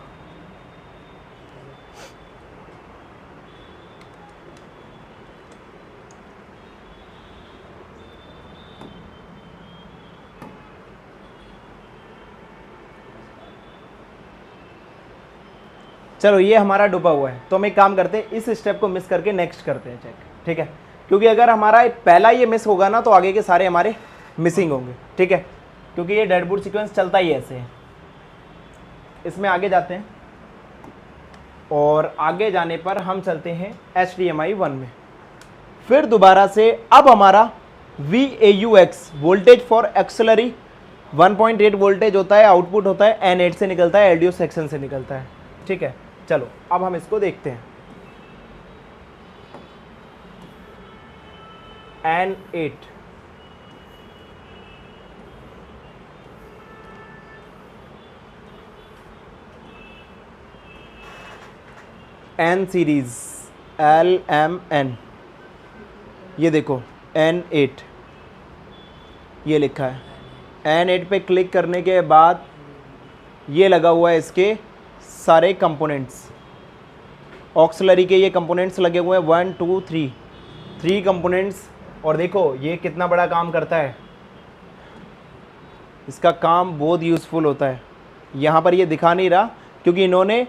चलो ये हमारा डूबा हुआ है। तो हम एक काम करते हैं, इस स्टेप को मिस करके नेक्स्ट करते हैं चेक, ठीक है। क्योंकि अगर हमारा पहला ये मिस होगा ना तो आगे के सारे हमारे मिसिंग होंगे, ठीक है। क्योंकि ये डेडबूट सीक्वेंस चलता ही ऐसे है। इसमें आगे जाते हैं और आगे जाने पर हम चलते हैं HDMI 1 में। फिर दोबारा से अब हमारा VAUX voltage for auxiliary 1.8 voltage होता है, आउटपुट होता है N8 से निकलता है, LDO सेक्शन से निकलता है, ठीक है। चलो अब हम इसको देखते हैं। N8 N सीरीज LMN, ये देखो N8 ये लिखा है। N8 पे क्लिक करने के बाद ये लगा हुआ है, इसके सारे कंपोनेंट्स ऑक्सिलरी के ये कंपोनेंट्स लगे हुए हैं, 1 2 3 कंपोनेंट्स। और देखो ये कितना बड़ा काम करता है, इसका काम बहुत यूज़फुल होता है। यहाँ पर ये दिखा नहीं रहा क्योंकि इन्होंने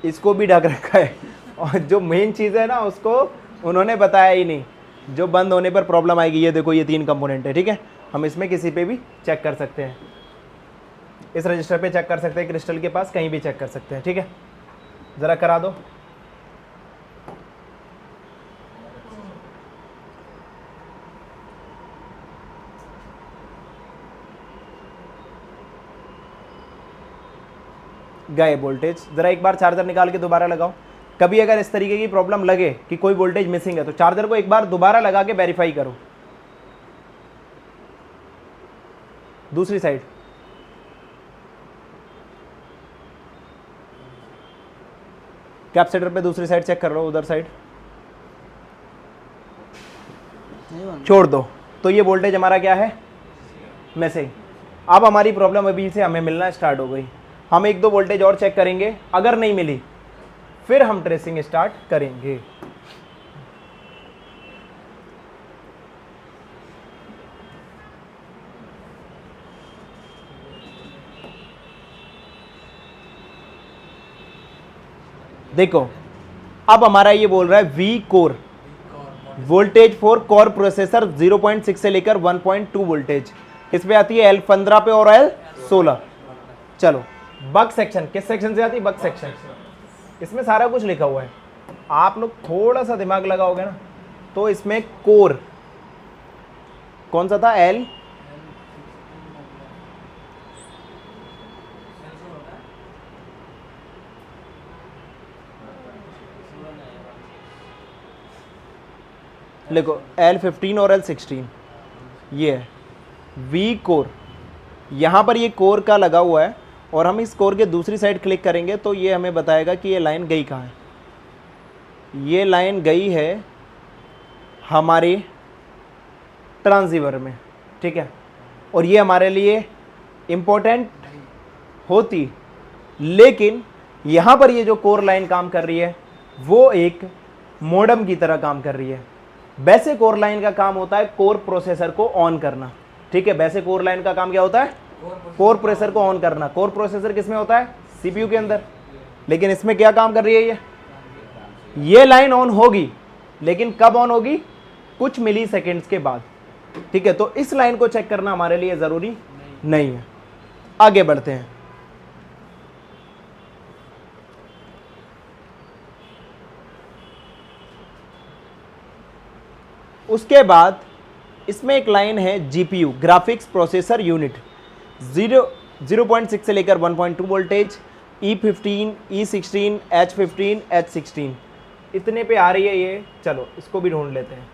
इसको भी ढक रखा है, और जो मेन चीज़ है ना उसको उन्होंने बताया ही नहीं, जो बंद होने पर प्रॉब्लम आएगी। ये देखो ये 3 कंपोनेंट है, ठीक है। हम इसमें किसी पे भी चेक कर सकते हैं, इस रजिस्टर पे चेक कर सकते हैं, क्रिस्टल के पास कहीं भी चेक कर सकते हैं, ठीक है। ज़रा करा दो। गए वोल्टेज। ज़रा एक बार चार्जर निकाल के दोबारा लगाओ, कभी अगर इस तरीके की प्रॉब्लम लगे कि कोई वोल्टेज मिसिंग है तो चार्जर को एक बार दोबारा लगा के वेरीफाई करो। दूसरी साइड, कैपेसिटर पे दूसरी साइड चेक कर लो, उधर साइड छोड़ दो। तो ये वोल्टेज हमारा क्या है, मिसिंग। अब हमारी प्रॉब्लम अभी से हमें मिलना स्टार्ट हो गई। हम एक दो वोल्टेज और चेक करेंगे, अगर नहीं मिली फिर हम ट्रेसिंग स्टार्ट करेंगे। देखो अब हमारा ये बोल रहा है V core voltage for core processor 0.6 से लेकर 1.2 वोल्टेज। किस पे आती है, L15 पे और L16। चलो बग सेक्शन किस सेक्शन से आती है, बग सेक्शन। इसमें सारा कुछ लिखा हुआ है, आप लोग थोड़ा सा दिमाग लगाओगे ना तो इसमें कोर कौन सा था, L देखो L15 और L16 ये है वी कोर। यहाँ पर ये कोर का लगा हुआ है और हम इस कोर के दूसरी साइड क्लिक करेंगे तो ये हमें बताएगा कि ये लाइन गई कहाँ है। ये लाइन गई है हमारे ट्रांसीवर में, ठीक है। और ये हमारे लिए इम्पोर्टेंट होती, लेकिन यहाँ पर ये जो कोर लाइन काम कर रही है वो एक मॉडेम की तरह काम कर रही है। वैसे कोर लाइन का काम होता है कोर प्रोसेसर को ऑन करना, ठीक है। वैसे कोर लाइन का काम क्या होता है, कोर प्रोसेसर को ऑन करना। कोर प्रोसेसर किसमें होता है, सीपीयू के अंदर। लेकिन इसमें क्या काम कर रही है, ये लाइन ऑन होगी, लेकिन कब ऑन होगी, कुछ मिली सेकेंड्स के बाद, ठीक है। तो इस लाइन को चेक करना हमारे लिए जरूरी नहीं है। आगे बढ़ते हैं। उसके बाद इसमें एक लाइन है जीपीयू ग्राफिक्स प्रोसेसर यूनिट 0.6 से लेकर 1.2 voltage, E15, E16, H15, H16 इतने पे आ रही है ये। चलो इसको भी ढूंढ लेते हैं।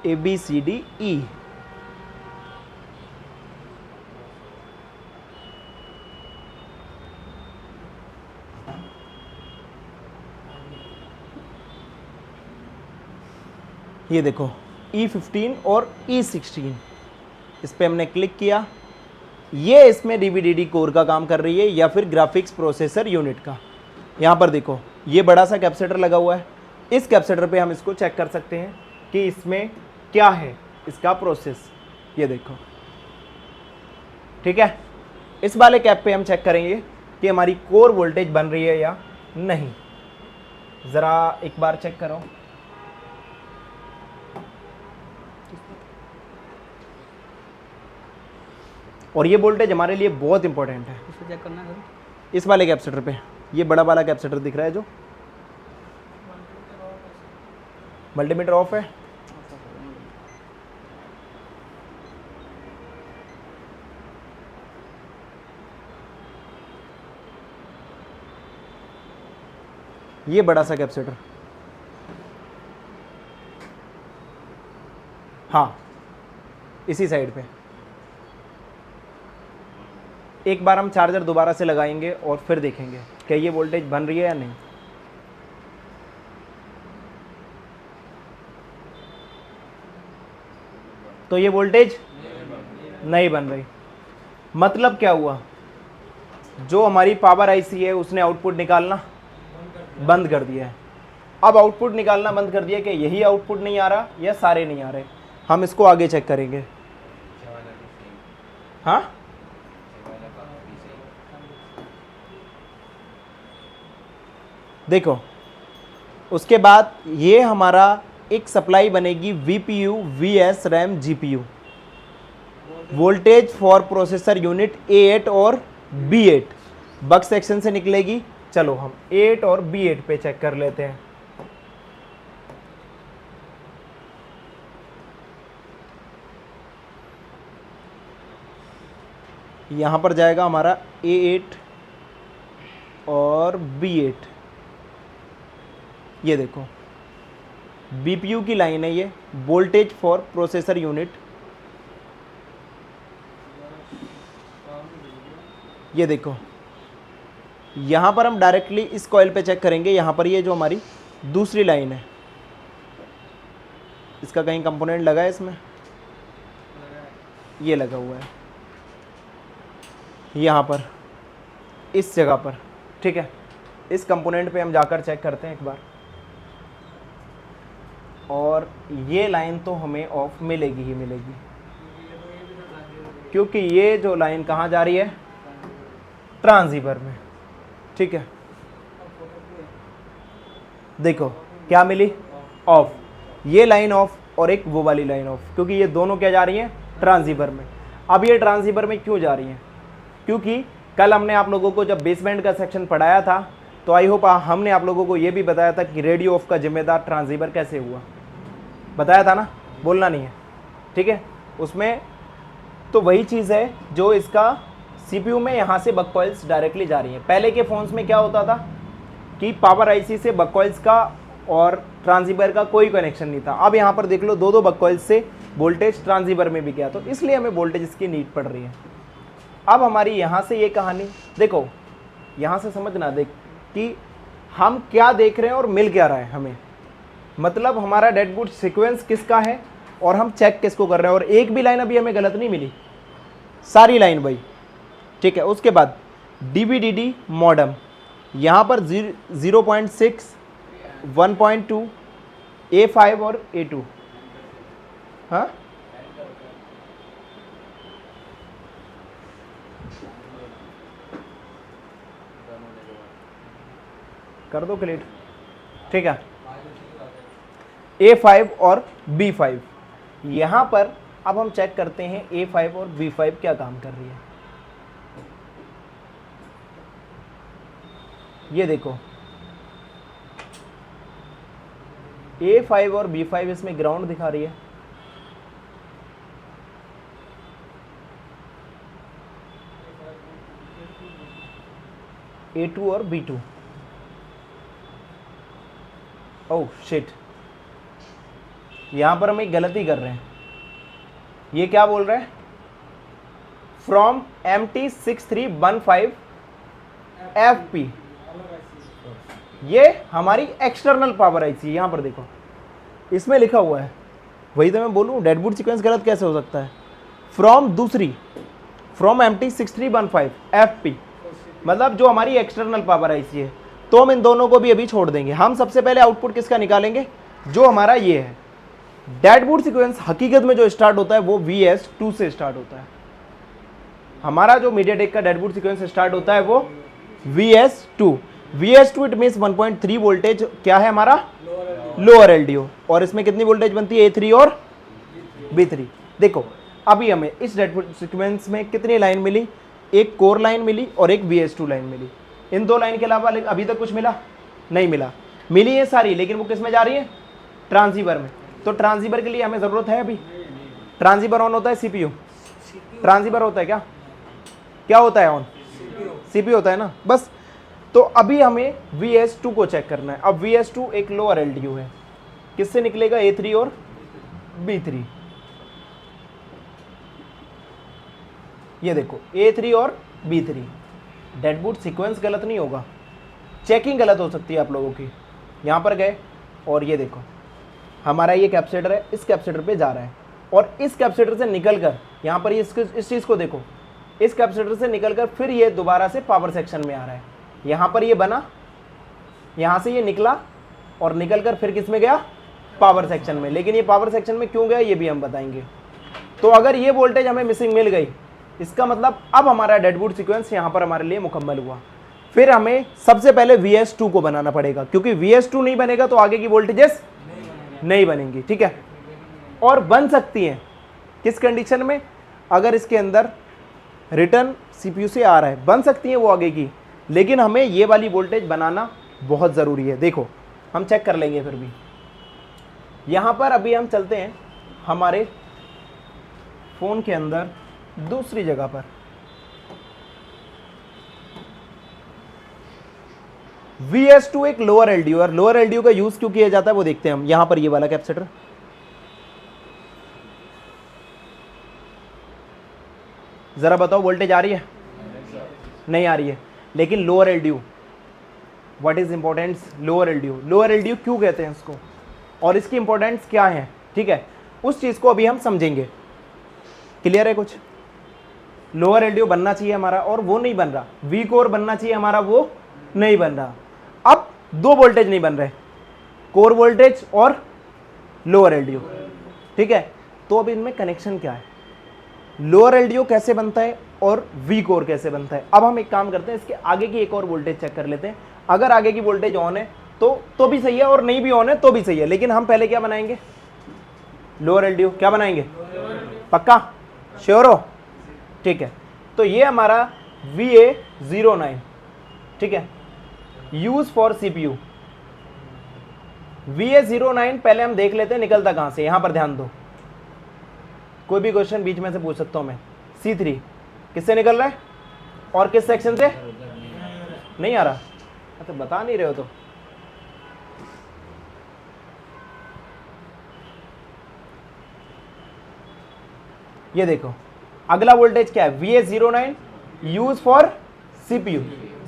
ABCDE ये देखो E15 और E16 इस पे हमने क्लिक किया। ये इसमें DVDD कोर का काम कर रही है या फिर ग्राफिक्स प्रोसेसर यूनिट का। यहाँ पर देखो ये बड़ा सा कैपेसिटर लगा हुआ है, इस कैपेसिटर पे हम इसको चेक कर सकते हैं कि इसमें क्या है, इसका प्रोसेस। ये देखो, ठीक है। इस वाले कैप पे हम चेक करेंगे कि हमारी कोर वोल्टेज बन रही है या नहीं। ज़रा एक बार चेक करो। और ये वोल्टेज हमारे लिए बहुत इंपॉर्टेंट है। इसको चेक करना है, इस वाले कैपेसिटर पे, ये बड़ा वाला कैपेसिटर दिख रहा है जो मल्टीमीटर ऑफ है। ये बड़ा सा कैपेसिटर, हाँ इसी साइड पे। एक बार हम चार्जर दोबारा से लगाएंगे और फिर देखेंगे क्या ये वोल्टेज बन रही है या नहीं। तो ये वोल्टेज नहीं बन रही। मतलब क्या हुआ, जो हमारी पावर आईसी है उसने आउटपुट निकालना बंद कर दिया है। अब आउटपुट निकालना बंद कर दिया कि यही आउटपुट नहीं आ रहा या सारे नहीं आ रहे। हम इसको आगे चेक करेंगे। हाँ देखो, उसके बाद ये हमारा एक सप्लाई बनेगी VPU VS RAM GPU voltage for processor unit A8 और B8 बग सेक्शन से निकलेगी। चलो हम A8 और B8 पे चेक कर लेते हैं। यहाँ पर जाएगा हमारा A8 और B8। ये देखो BPU की लाइन है ये, वोल्टेज फॉर प्रोसेसर यूनिट। ये देखो यहाँ पर हम डायरेक्टली इस कॉइल पे चेक करेंगे। यहाँ पर ये जो हमारी दूसरी लाइन है, इसका कहीं कंपोनेंट लगा है इसमें, ये लगा हुआ है यहाँ पर इस जगह पर, ठीक है। इस कंपोनेंट पे हम जाकर चेक करते हैं एक बार, और ये लाइन तो हमें ऑफ मिलेगी ही मिलेगी, क्योंकि ये जो लाइन कहाँ जा रही है, ट्रांसीवर में, ठीक है। देखो क्या मिली, ऑफ। ये लाइन ऑफ और एक वो वाली लाइन ऑफ, क्योंकि ये दोनों क्या जा रही हैं, ट्रांसीवर में। अब ये ट्रांसीवर में क्यों जा रही हैं, क्योंकि कल हमने आप लोगों को जब बेसबैंड का सेक्शन पढ़ाया था, तो आई होप हमने आप लोगों को ये भी बताया था कि रेडियो ऑफ का जिम्मेदार ट्रांसीवर कैसे हुआ, बताया था ना, बोलना नहीं है, ठीक है। उसमें तो वही चीज़ है जो इसका CPU में यहाँ से बक कॉइल्स डायरेक्टली जा रही हैं। पहले के फ़ोन्स में क्या होता था कि पावर IC से बक कॉइल्स का और ट्रांसीवर का कोई कनेक्शन नहीं था। अब यहाँ पर देख लो, दो बक कॉइल्स से वोल्टेज ट्रांसीवर में भी गया, तो इसलिए हमें वोल्टेज इसकी नीड पड़ रही है। अब हमारी यहाँ से ये कहानी देखो, यहाँ से समझना, देख कि हम क्या देख रहे हैं और मिल क्या रहा है हमें, मतलब हमारा डेडबूट सीक्वेंस किसका है और हम चेक किसको कर रहे हैं। और एक भी लाइन अभी हमें गलत नहीं मिली, सारी लाइन भाई, ठीक है। उसके बाद DVDD मॉडम, यहाँ पर 0.6, 1.2, A5 और A2, हाँ कर दो क्लियर, ठीक है। A5 और B5, यहाँ पर अब हम चेक करते हैं A5 और B5 क्या काम कर रही है। ये देखो A5 और B5 इसमें ग्राउंड दिखा रही है, A2 और B2। ओह शिट, यहाँ पर हम एक गलती कर रहे हैं। ये क्या बोल रहे हैं, फ्रॉम MT6315 FP, ये हमारी एक्सटर्नल पावर IC। यहाँ पर देखो इसमें लिखा हुआ है, वही तो मैं बोलूँ, डेडबूट सीक्वेंस गलत कैसे हो सकता है। फ्रॉम MT6315 FP, मतलब जो हमारी एक्सटर्नल पावर IC है। तो हम इन दोनों को भी अभी छोड़ देंगे। हम सबसे पहले आउटपुट किसका निकालेंगे, जो हमारा ये है। डेडबूट सीक्वेंस हकीकत में जो स्टार्ट होता है वो VS2 से स्टार्ट होता है। हमारा जो मीडियाटेक का डेडबूट सीक्वेंस स्टार्ट होता है वो VS2 इट मीन्स 1.3 वोल्टेज क्या है हमारा, लोअर LDO। और इसमें कितनी वोल्टेज बनती है, A3 और B3। देखो अभी हमें इस डेडबूट सीक्वेंस में कितनी लाइन मिली, एक कोर लाइन मिली और एक VS2 लाइन मिली। इन दो लाइन के अलावा अभी तक कुछ मिला नहीं मिला, मिली है सारी, लेकिन वो किस में जा रही है, ट्रांसीवर में। तो ट्रांसीवर के लिए हमें ज़रूरत है, अभी ट्रांसीवर ऑन होता है CPU, ट्रांसीवर होता है क्या, क्या होता है ऑन, CPU होता है ना, बस। तो अभी हमें VS2 को चेक करना है। अब VS2 एक लोअर LDO है, किससे निकलेगा, A3 और B3। ये देखो A3 और B3। डेडबूट सीक्वेंस गलत नहीं होगा, चेकिंग गलत हो सकती है आप लोगों की। यहाँ पर गए और ये देखो हमारा ये कैपेसिटर है, इस कैपेसिटर पे जा रहा है, और इस कैपेसिटर से निकलकर यहाँ पर इस चीज़ को देखो, इस कैपेसिटर से निकलकर फिर ये दोबारा से पावर सेक्शन में आ रहा है। यहाँ पर ये बना, यहाँ से ये निकला और निकलकर फिर किस में गया, पावर सेक्शन में। लेकिन ये पावर सेक्शन में क्यों गया ये भी हम बताएंगे। तो अगर ये वोल्टेज हमें मिसिंग मिल गई, इसका मतलब अब हमारा डेडबूट सीक्वेंस यहाँ पर हमारे लिए मुकम्मल हुआ। फिर हमें सबसे पहले VS2 को बनाना पड़ेगा, क्योंकि VS2 नहीं बनेगा तो आगे की वोल्टेजेस नहीं बनेंगी, ठीक है। और बन सकती हैं किस कंडीशन में, अगर इसके अंदर रिटर्न CPU से आ रहा है, बन सकती हैं वो आगे की, लेकिन हमें ये वाली वोल्टेज बनाना बहुत ज़रूरी है। देखो हम चेक कर लेंगे फिर भी। यहाँ पर अभी हम चलते हैं हमारे फ़ोन के अंदर दूसरी जगह पर, VS2 एक लोअर एलडीओ, और लोअर एलडीओ का यूज क्यों किया जाता है वो देखते हैं हम। यहां पर ये वाला कैपेसिटर, जरा बताओ वोल्टेज आ रही है? नहीं आ रही है, लेकिन lower LDO, what is importance? Lower LDO. Lower LDO क्यों कहते हैं इसको और इसकी इंपॉर्टेंस क्या है, ठीक है, उस चीज को अभी हम समझेंगे। क्लियर है कुछ? लोअर एलडीओ बनना चाहिए हमारा और वो नहीं बन रहा, वी कोर बनना चाहिए हमारा, वो नहीं बन रहा। अब दो वोल्टेज नहीं बन रहे, कोर वोल्टेज और लोअर एलडीओ, ठीक है। तो अब इनमें कनेक्शन क्या है, लोअर एलडीओ कैसे बनता है और वी कोर कैसे बनता है। अब हम एक काम करते हैं, इसके आगे की एक और वोल्टेज चेक कर लेते हैं। अगर आगे की वोल्टेज ऑन है तो भी सही है, और नहीं भी ऑन है तो भी सही है, लेकिन हम पहले क्या बनाएंगे? Lower LDO. क्या बनाएंगे? पक्का? श्योर हो? ठीक है, तो ये हमारा VA09, ठीक है, यूज फॉर सीपीयू। VA09 पहले हम देख लेते हैं निकलता कहां से। यहां पर ध्यान दो, कोई भी क्वेश्चन बीच में से पूछ सकता हूं मैं। C3 किससे निकल रहा है और किस सेक्शन से? नहीं आ रहा? अच्छा, बता नहीं रहे हो तो। ये देखो, अगला वोल्टेज क्या है? VA09 use for CPU,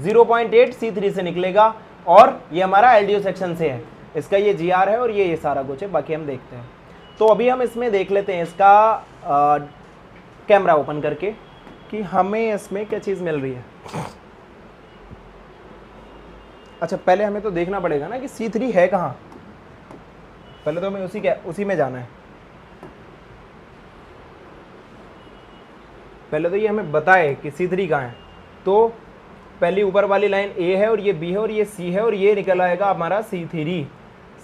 0.8 C3 से निकलेगा, और ये हमारा एलडीओ सेक्शन से है। इसका ये GR है और ये सारा कुछ है, बाकी हम देखते हैं। तो अभी हम इसमें देख लेते हैं इसका कैमरा ओपन करके कि हमें इसमें क्या चीज़ मिल रही है। अच्छा, पहले हमें तो देखना पड़ेगा ना कि C3 है कहाँ। पहले तो हमें उसी में जाना है। पहले तो ये हमें बताए कि C3 कहाँ है। तो पहली ऊपर वाली लाइन A है और ये B है और ये C है, और ये निकल आएगा हमारा C3।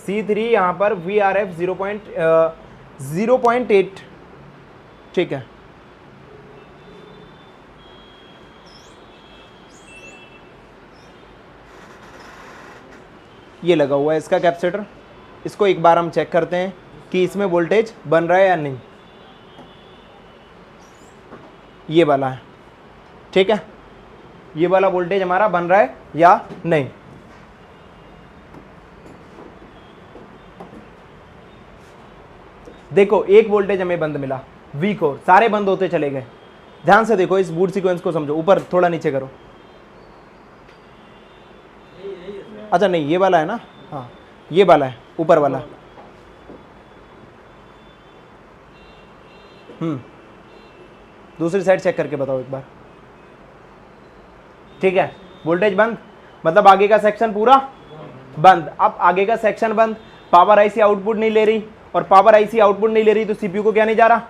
C3 यहाँ पर VRF 0.8, ठीक है। ये लगा हुआ है इसका कैपेसिटर। इसको एक बार हम चेक करते हैं कि इसमें वोल्टेज बन रहा है या नहीं। ये वाला है, ठीक है, ये वाला वोल्टेज हमारा बन रहा है या नहीं। देखो, एक वोल्टेज हमें बंद मिला, वी कोर, सारे बंद होते चले गए। ध्यान से देखो, इस बूट सीक्वेंस को समझो। ऊपर थोड़ा नीचे करो। अच्छा नहीं, ये वाला है ना, हाँ ये वाला है, ऊपर वाला। दूसरी साइड चेक करके बताओ एक बार। ठीक है, वोल्टेज बंद, मतलब आगे का सेक्शन पूरा बंद। अब आगे का सेक्शन बंद, पावर आईसी आउटपुट नहीं ले रही, और पावर आईसी आउटपुट नहीं ले रही तो सीपीयू को क्या नहीं जा रहा?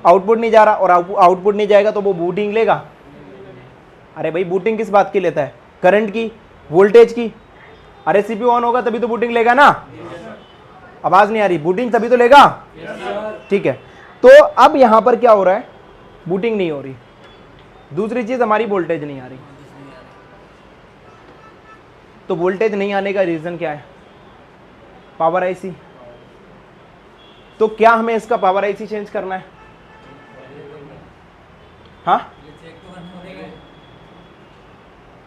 आउटपुट नहीं जा रहा, और आउटपुट नहीं जाएगा तो वो बूटिंग लेगा। अरे भाई, बूटिंग किस बात की लेता है? करंट की, वोल्टेज की। अरे सीपीयू ऑन होगा तभी तो बूटिंग लेगा ना। आवाज नहीं आ रही? बूटिंग तभी तो लेगा। ठीक है, तो अब यहां पर क्या हो रहा है? बूटिंग नहीं हो रही। दूसरी चीज, हमारी वोल्टेज नहीं आ रही। तो वोल्टेज नहीं आने का रीजन क्या है? Power IC. तो क्या हमें इसका पावर आईसी चेंज करना है? हाँ,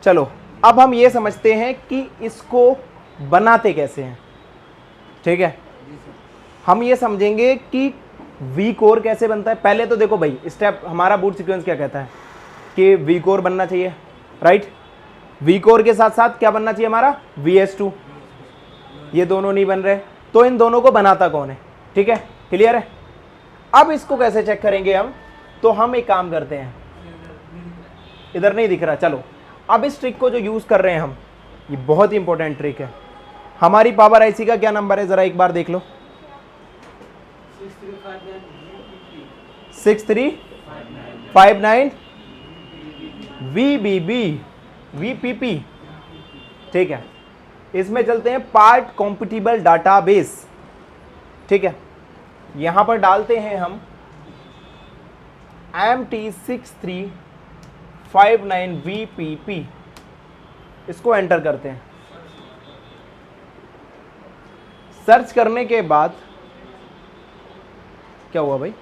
चलो अब हम ये समझते हैं कि इसको बनाते कैसे हैं। ठीक है, हम ये समझेंगे कि वी कोर कैसे बनता है। पहले तो देखो भाई, स्टेप हमारा बूट सीक्वेंस क्या कहता है कि वी कोर बनना चाहिए, राइट। वी कोर के साथ साथ क्या बनना चाहिए हमारा? VS2। ये दोनों नहीं बन रहे, तो इन दोनों को बनाता कौन है? ठीक है, क्लियर है। अब इसको कैसे चेक करेंगे हम? तो हम एक काम करते हैं, इधर नहीं दिख रहा, चलो अब इस ट्रिक को जो यूज कर रहे हैं हम, ये बहुत ही इंपॉर्टेंट ट्रिक है। हमारी पावर आईसी का क्या नंबर है, जरा एक बार देख लो। 6359 VBB VPP। ठीक है, इसमें चलते हैं पार्ट कॉम्पिटिबल डाटाबेस। ठीक है, यहां पर डालते हैं हम MT6359 VPP, इसको एंटर करते हैं। सर्च करने के बाद क्या हुआ भाई?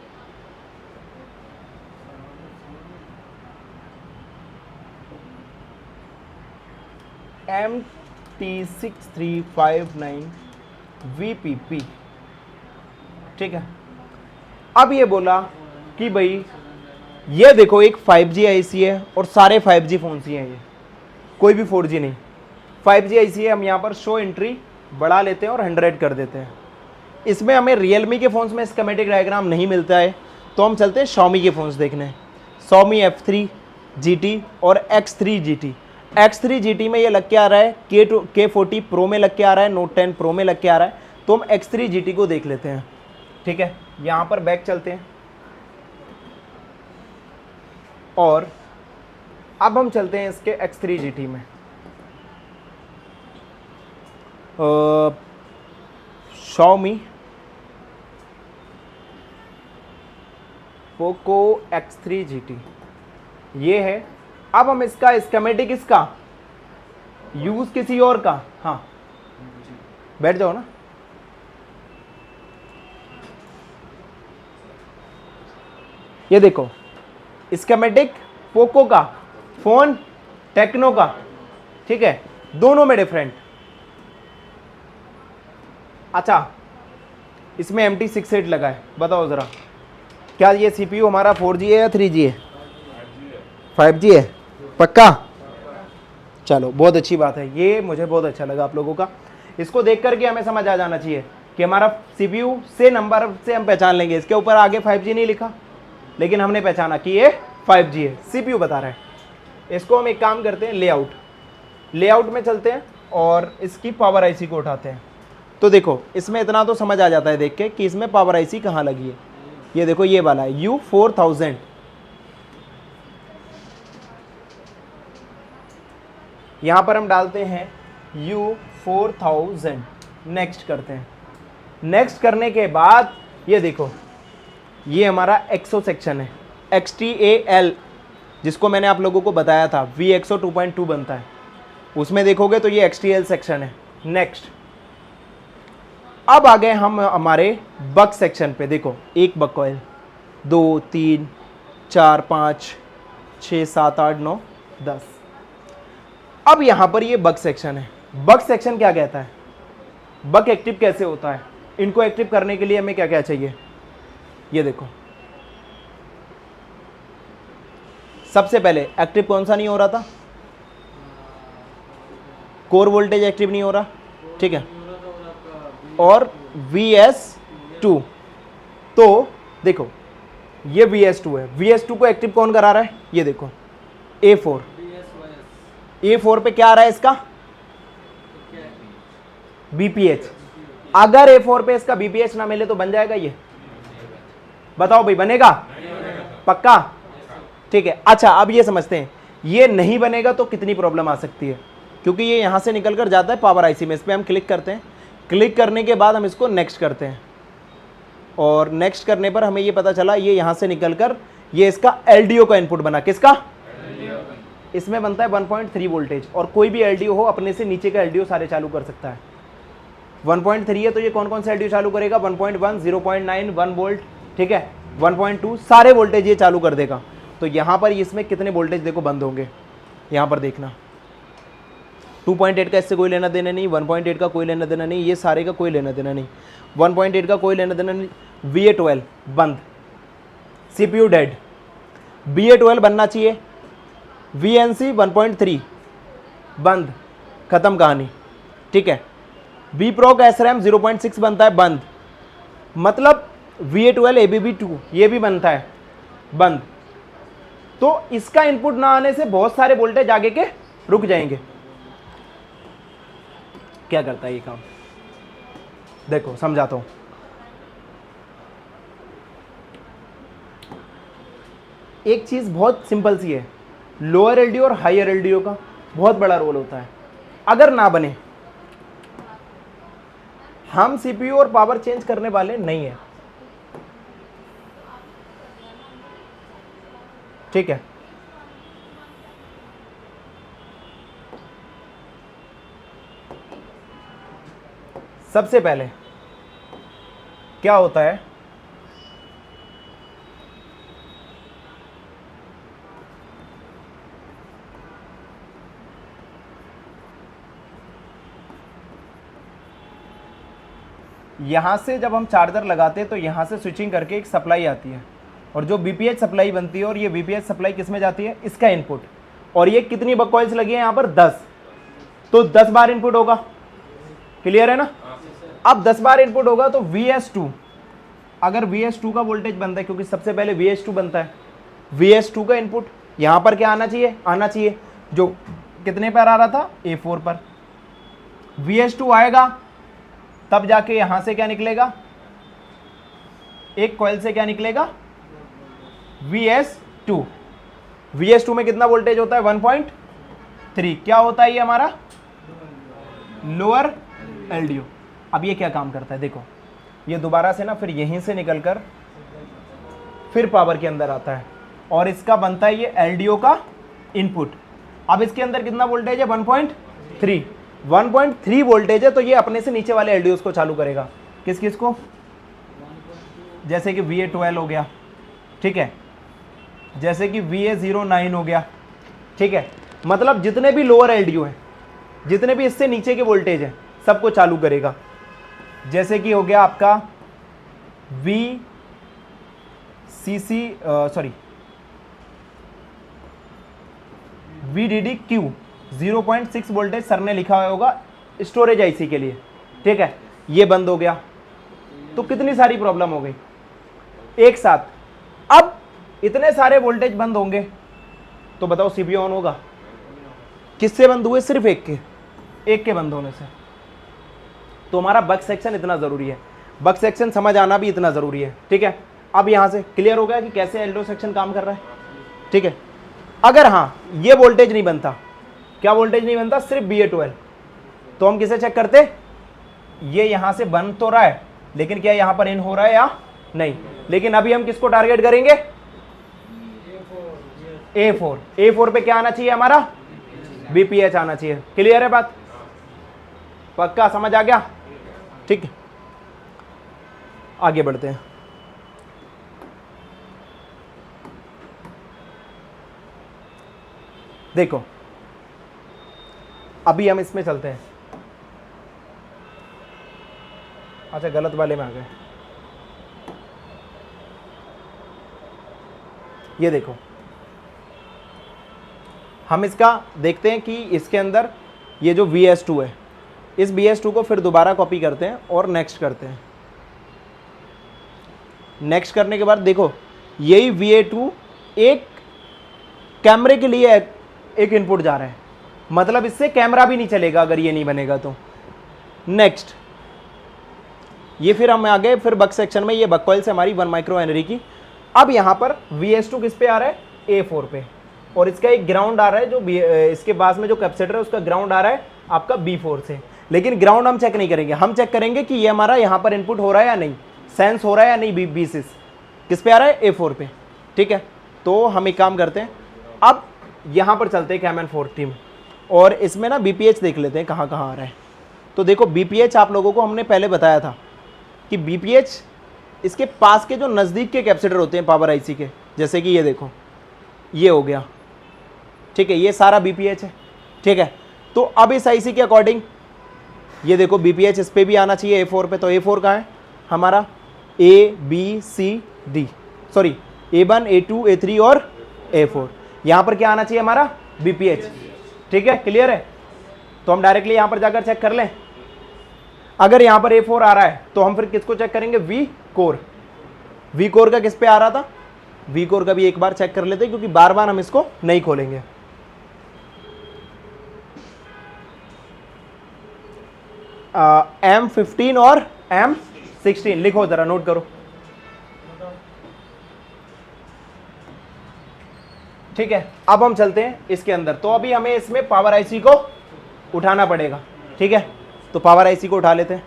MT6359 VPP, ठीक है। अब ये बोला कि भाई ये देखो एक 5G आईसी है और सारे 5G फोन ही हैं, ये कोई भी 4G नहीं, 5G आईसी है। हम यहाँ पर शो एंट्री बढ़ा लेते हैं और 100 कर देते हैं। इसमें हमें रियलमी के फ़ोन्स में स्कीमेटिक डायग्राम नहीं मिलता है, तो हम चलते हैं Xiaomi के फ़ोन्स देखने। Xiaomi F3 GT और X3 GT। X3 GT में ये लग के आ रहा है, K40 Pro में लग के आ रहा है, Note 10 Pro में लग के आ रहा है, तो हम X3 GT को देख लेते हैं, ठीक है। यहाँ पर बैक चलते हैं और अब हम चलते हैं इसके X3 GT में। Xiaomi Poco X3 GT ये है। अब हम इसका स्कीमेटिक, इसका यूज किसी और का, हाँ बैठ जाओ ना। ये देखो स्कीमेटिक पोको का, फोन टेक्नो का, ठीक है, दोनों में डिफरेंट। अच्छा इसमें MT68 लगा है, बताओ ज़रा क्या ये CPU हमारा 4G है या 3G है? 5G है पक्का? चलो बहुत अच्छी बात है, ये मुझे बहुत अच्छा लगा आप लोगों का। इसको देख करके हमें समझ आ जाना चाहिए कि हमारा CPU से नंबर से हम पहचान लेंगे। इसके ऊपर आगे 5G नहीं लिखा, लेकिन हमने पहचाना कि ये 5G है, CPU बता रहा है। इसको हम एक काम करते हैं, लेआउट में चलते हैं और इसकी पावर आईसी को उठाते हैं। तो देखो इसमें इतना तो समझ आ जाता है देख के कि इसमें पावर आईसी कहाँ लगी है। ये देखो ये वाला है U4000, यहाँ पर हम डालते हैं U4000, नेक्स्ट करते हैं। नेक्स्ट करने के बाद ये देखो ये हमारा एक्सो सेक्शन है, XTAL, जिसको मैंने आप लोगों को बताया था VXO 2.2 बनता है, उसमें देखोगे तो ये XTAL सेक्शन है। नेक्स्ट अब आ गए हम हमारे बग सेक्शन पे। देखो एक बग कॉइल, 2 3 4 5 6 7 8 9 10। अब यहाँ पर ये बग सेक्शन है। बग सेक्शन क्या कहता है, बग एक्टिव कैसे होता है, इनको एक्टिव करने के लिए हमें क्या क्या चाहिए। ये देखो सबसे पहले एक्टिव कौन सा नहीं हो रहा था, कोर वोल्टेज एक्टिव नहीं हो रहा, ठीक है, और VS2। तो देखो ये VS2 है, VS2 को एक्टिव कौन करा रहा है, ये देखो A4। A4 पे क्या आ रहा है इसका BPH। अगर A4 पे इसका BPH ना मिले तो बन जाएगा ये, बताओ भाई बनेगा पक्का, ठीक है। अच्छा अब ये समझते हैं ये नहीं बनेगा तो कितनी प्रॉब्लम आ सकती है, क्योंकि ये यहां से निकल कर जाता है पावर आईसी में। इस पर हम क्लिक करते हैं, क्लिक करने के बाद हम इसको नेक्स्ट करते हैं और नेक्स्ट करने पर हमें ये पता चला ये यहां से निकलकर ये इसका LDO का इनपुट बना। किसका? इसमें बनता है 1.3 वोल्टेज, और कोई भी LDO हो अपने से नीचे का LDO सारे चालू कर सकता है। 1.3 है तो ये कौन कौन से LDO चालू करेगा, 1.1, 0.9, 1 वोल्ट, ठीक है, 1.2 सारे वोल्टेज ये चालू कर देगा। तो यहाँ पर इसमें कितने वोल्टेज देखो बंद होंगे, यहाँ पर देखना 2.8 का इससे कोई लेना देना नहीं, 1.8 का कोई लेना देना नहीं, ये सारे का कोई लेना देना नहीं, 1.8 का कोई लेना देना नहीं। VA12 बंद, CPU डेड, BA12 बनना चाहिए, VNC 1.3 बंद, खत्म कहानी, ठीक है। Bproc SRAM 0.6 बनता है बंद, मतलब VA12 ABB2 ये भी बनता है बंद। तो इसका इनपुट ना आने से बहुत सारे वोल्टेज आगे के रुक जाएंगे। क्या करता है ये काम, देखो समझाता हूं। एक चीज बहुत सिंपल सी है, लोअर LDO और हायर LDO का बहुत बड़ा रोल होता है। अगर ना बने, हम CPU और पावर चेंज करने वाले नहीं है, ठीक है। सबसे पहले क्या होता है, यहाँ से जब हम चार्जर लगाते हैं तो यहाँ से स्विचिंग करके एक सप्लाई आती है, और जो बीपीएच सप्लाई बनती है, और ये बीपीएच सप्लाई किस में जाती है, इसका इनपुट। और ये कितनी बक कॉइल्स लगी है यहाँ पर, 10, तो 10 बार इनपुट होगा। क्लियर है ना? अब 10 बार इनपुट होगा तो VS2, अगर VS2 का वोल्टेज बनता है, क्योंकि सबसे पहले VS2 बनता है, VS2 का इनपुट यहाँ पर क्या आना चाहिए, जो कितने पर आ रहा था, A4 पर। VS2 आएगा तब जाके यहाँ से क्या निकलेगा, एक कॉइल से क्या निकलेगा, VS2। VS2 में कितना वोल्टेज होता है, 1.3। क्या होता है ये हमारा लोअर LDO। अब ये क्या काम करता है, देखो ये दोबारा से ना फिर यहीं से निकलकर फिर पावर के अंदर आता है, और इसका बनता है ये LDO का इनपुट। अब इसके अंदर कितना वोल्टेज है, 1.3 वोल्टेज है, तो ये अपने से नीचे वाले LDOs को चालू करेगा। किस किस को, जैसे कि VA12 हो गया, ठीक है, जैसे कि VA09 हो गया, ठीक है, मतलब जितने भी लोअर LDO हैं, जितने भी इससे नीचे के वोल्टेज हैं, सबको चालू करेगा। जैसे कि हो गया आपका VDDQ 0.6 वोल्टेज सर ने लिखा हुआ होगा स्टोरेज आईसी के लिए, ठीक है, ये बंद हो गया। तो कितनी सारी प्रॉब्लम हो गई एक साथ। अब इतने सारे वोल्टेज बंद होंगे तो बताओ सीपीयू ऑन होगा? किससे बंद हुए, सिर्फ एक के बंद होने से। तो हमारा बक सेक्शन इतना ज़रूरी है, बक सेक्शन समझ आना भी इतना ज़रूरी है, ठीक है। अब यहाँ से क्लियर हो गया कि कैसे एल्डो सेक्शन काम कर रहा है, ठीक है। अगर हाँ ये वोल्टेज नहीं बनता, क्या वोल्टेज नहीं बनता, सिर्फ BA12, तो हम किसे चेक करते, ये यहाँ से बन तो रहा है लेकिन क्या यहाँ पर इन हो रहा है या नहीं। लेकिन अभी हम किसको टारगेट करेंगे, A4 पे क्या आना चाहिए हमारा, BPH आना चाहिए। क्लियर है बात, पक्का समझ आ गया, ठीक है। आगे बढ़ते हैं। देखो अभी हम इसमें चलते हैं, अच्छा गलत वाले में आ गए। ये देखो हम इसका देखते हैं कि इसके अंदर ये जो VS2 है, इस VS2 को फिर दोबारा कॉपी करते हैं और नेक्स्ट करते हैं। नेक्स्ट करने के बाद देखो यही VA2 एक कैमरे के लिए एक इनपुट जा रहा है, मतलब इससे कैमरा भी नहीं चलेगा अगर ये नहीं बनेगा तो। नेक्स्ट ये फिर हम आ गए फिर बक सेक्शन में, ये बक कॉइल से हमारी 1 माइक्रो हेनरी की। अब यहाँ पर VS2 किस पे आ रहा है, A4 पे, और इसका एक ग्राउंड आ रहा है, जो इसके पास में जो कैपेसिटर है उसका ग्राउंड आ रहा है आपका B4 से। लेकिन ग्राउंड हम चेक नहीं करेंगे, हम चेक करेंगे कि ये हमारा यहाँ पर इनपुट हो रहा है या नहीं, सेंस हो रहा है या नहीं। B6 किस पे आ रहा है, A4 पे, ठीक है। तो हम एक काम करते हैं, अब यहाँ पर चलते हैं कैमन 40 में, और इसमें ना BPH देख लेते हैं कहाँ कहाँ आ रहा है। तो देखो BPH आप लोगों को हमने पहले बताया था कि BPH इसके पास के जो नज़दीक के कैपेसिटर होते हैं पावर आईसी के, जैसे कि ये देखो ये हो गया, ठीक है, ये सारा BPH है, ठीक है। तो अब इस आईसी के अकॉर्डिंग ये देखो BPH इस पे भी आना चाहिए A4 पे, तो A4 कहाँ है हमारा, A1 A2 A3 और A4। यहाँ पर क्या आना चाहिए हमारा, BPH, ठीक है, क्लियर है। तो हम डायरेक्टली यहाँ पर जाकर चेक कर लें, अगर यहाँ पर A4 आ रहा है तो हम फिर किसको चेक करेंगे, V कोर का किस पे आ रहा था, V कोर का भी एक बार चेक कर लेते हैं, क्योंकि बार बार हम इसको नहीं खोलेंगे। M15 और M16 लिखो जरा, नोट करो, ठीक है। अब हम चलते हैं इसके अंदर, तो अभी हमें इसमें पावर आईसी को उठाना पड़ेगा, ठीक है। तो पावर आईसी को उठा लेते हैं।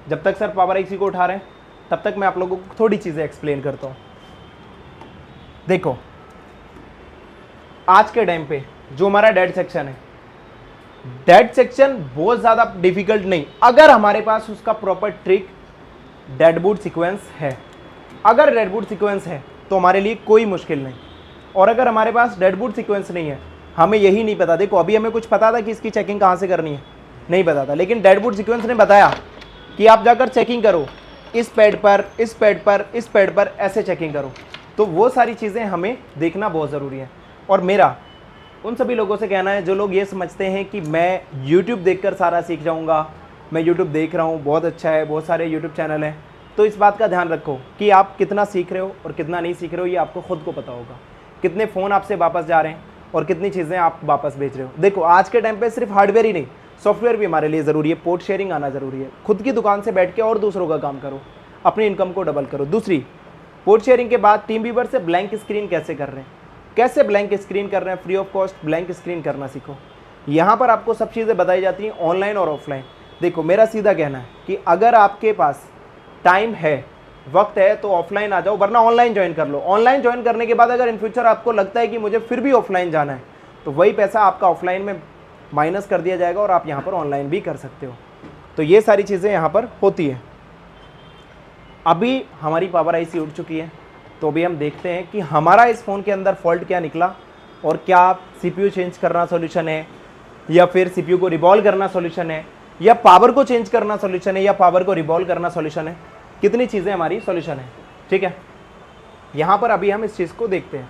जब तक सर पावर आईसी को उठा रहे हैं तब तक मैं आप लोगों को थोड़ी चीजें एक्सप्लेन करता हूं। देखो आज के टाइम पे जो हमारा डेड सेक्शन है, डेड सेक्शन बहुत ज्यादा डिफिकल्ट नहीं, अगर हमारे पास उसका प्रॉपर ट्रिक डेडबूट सीक्वेंस है। अगर डेडबूट सीक्वेंस है तो हमारे लिए कोई मुश्किल नहीं, और अगर हमारे पास डेडबूट सीक्वेंस नहीं है, हमें यही नहीं पता। देखो अभी हमें कुछ पता था कि इसकी चेकिंग कहाँ से करनी है, नहीं बताता, लेकिन डेडवुड सीक्वेंस ने बताया कि आप जाकर चेकिंग करो, इस पैड पर, इस पैड पर, इस पैड पर, ऐसे चेकिंग करो। तो वो सारी चीज़ें हमें देखना बहुत ज़रूरी है। और मेरा उन सभी लोगों से कहना है जो लोग ये समझते हैं कि मैं YouTube देखकर सारा सीख जाऊँगा, मैं YouTube देख रहा हूँ, बहुत अच्छा है, बहुत सारे YouTube चैनल हैं, तो इस बात का ध्यान रखो कि आप कितना सीख रहे हो और कितना नहीं सीख रहे हो, ये आपको खुद को पता होगा। कितने फ़ोन आपसे वापस जा रहे हैं और कितनी चीज़ें आप वापस भेज रहे हो। देखो आज के टाइम पे सिर्फ हार्डवेयर ही नहीं, सॉफ्टवेयर भी हमारे लिए ज़रूरी है, पोर्ट शेयरिंग आना ज़रूरी है। खुद की दुकान से बैठ के और दूसरों का काम करो, अपनी इनकम को डबल करो। दूसरी, पोर्ट शेयरिंग के बाद टीम व्यूवर से ब्लैंक स्क्रीन कैसे कर रहे हैं, कैसे ब्लैंक स्क्रीन कर रहे हैं, free of cost blank screen करना सीखो। यहाँ पर आपको सब चीज़ें बताई जाती हैं, ऑनलाइन और ऑफलाइन। देखो मेरा सीधा कहना है कि अगर आपके पास टाइम है, वक्त है, तो ऑफलाइन आ जाओ, वरना ऑनलाइन ज्वाइन कर लो। ऑनलाइन ज्वाइन करने के बाद अगर इन फ्यूचर आपको लगता है कि मुझे फिर भी ऑफलाइन जाना है, तो वही पैसा आपका ऑफलाइन में माइनस कर दिया जाएगा और आप यहाँ पर ऑनलाइन भी कर सकते हो। तो ये सारी चीज़ें यहाँ पर होती हैं। अभी हमारी पावर आईसी उड़ चुकी है, तो अभी हम देखते हैं कि हमारा इस फ़ोन के अंदर फॉल्ट क्या निकला और क्या CPU चेंज करना सॉल्यूशन है, या फिर CPU को रिवॉल्व करना सॉल्यूशन है, या पावर को चेंज करना सॉल्यूशन है, या पावर को रिवॉल्व करना सॉल्यूशन है। कितनी चीज़ें हमारी सॉल्यूशन है, ठीक है। यहाँ पर अभी हम इस चीज़ को देखते हैं।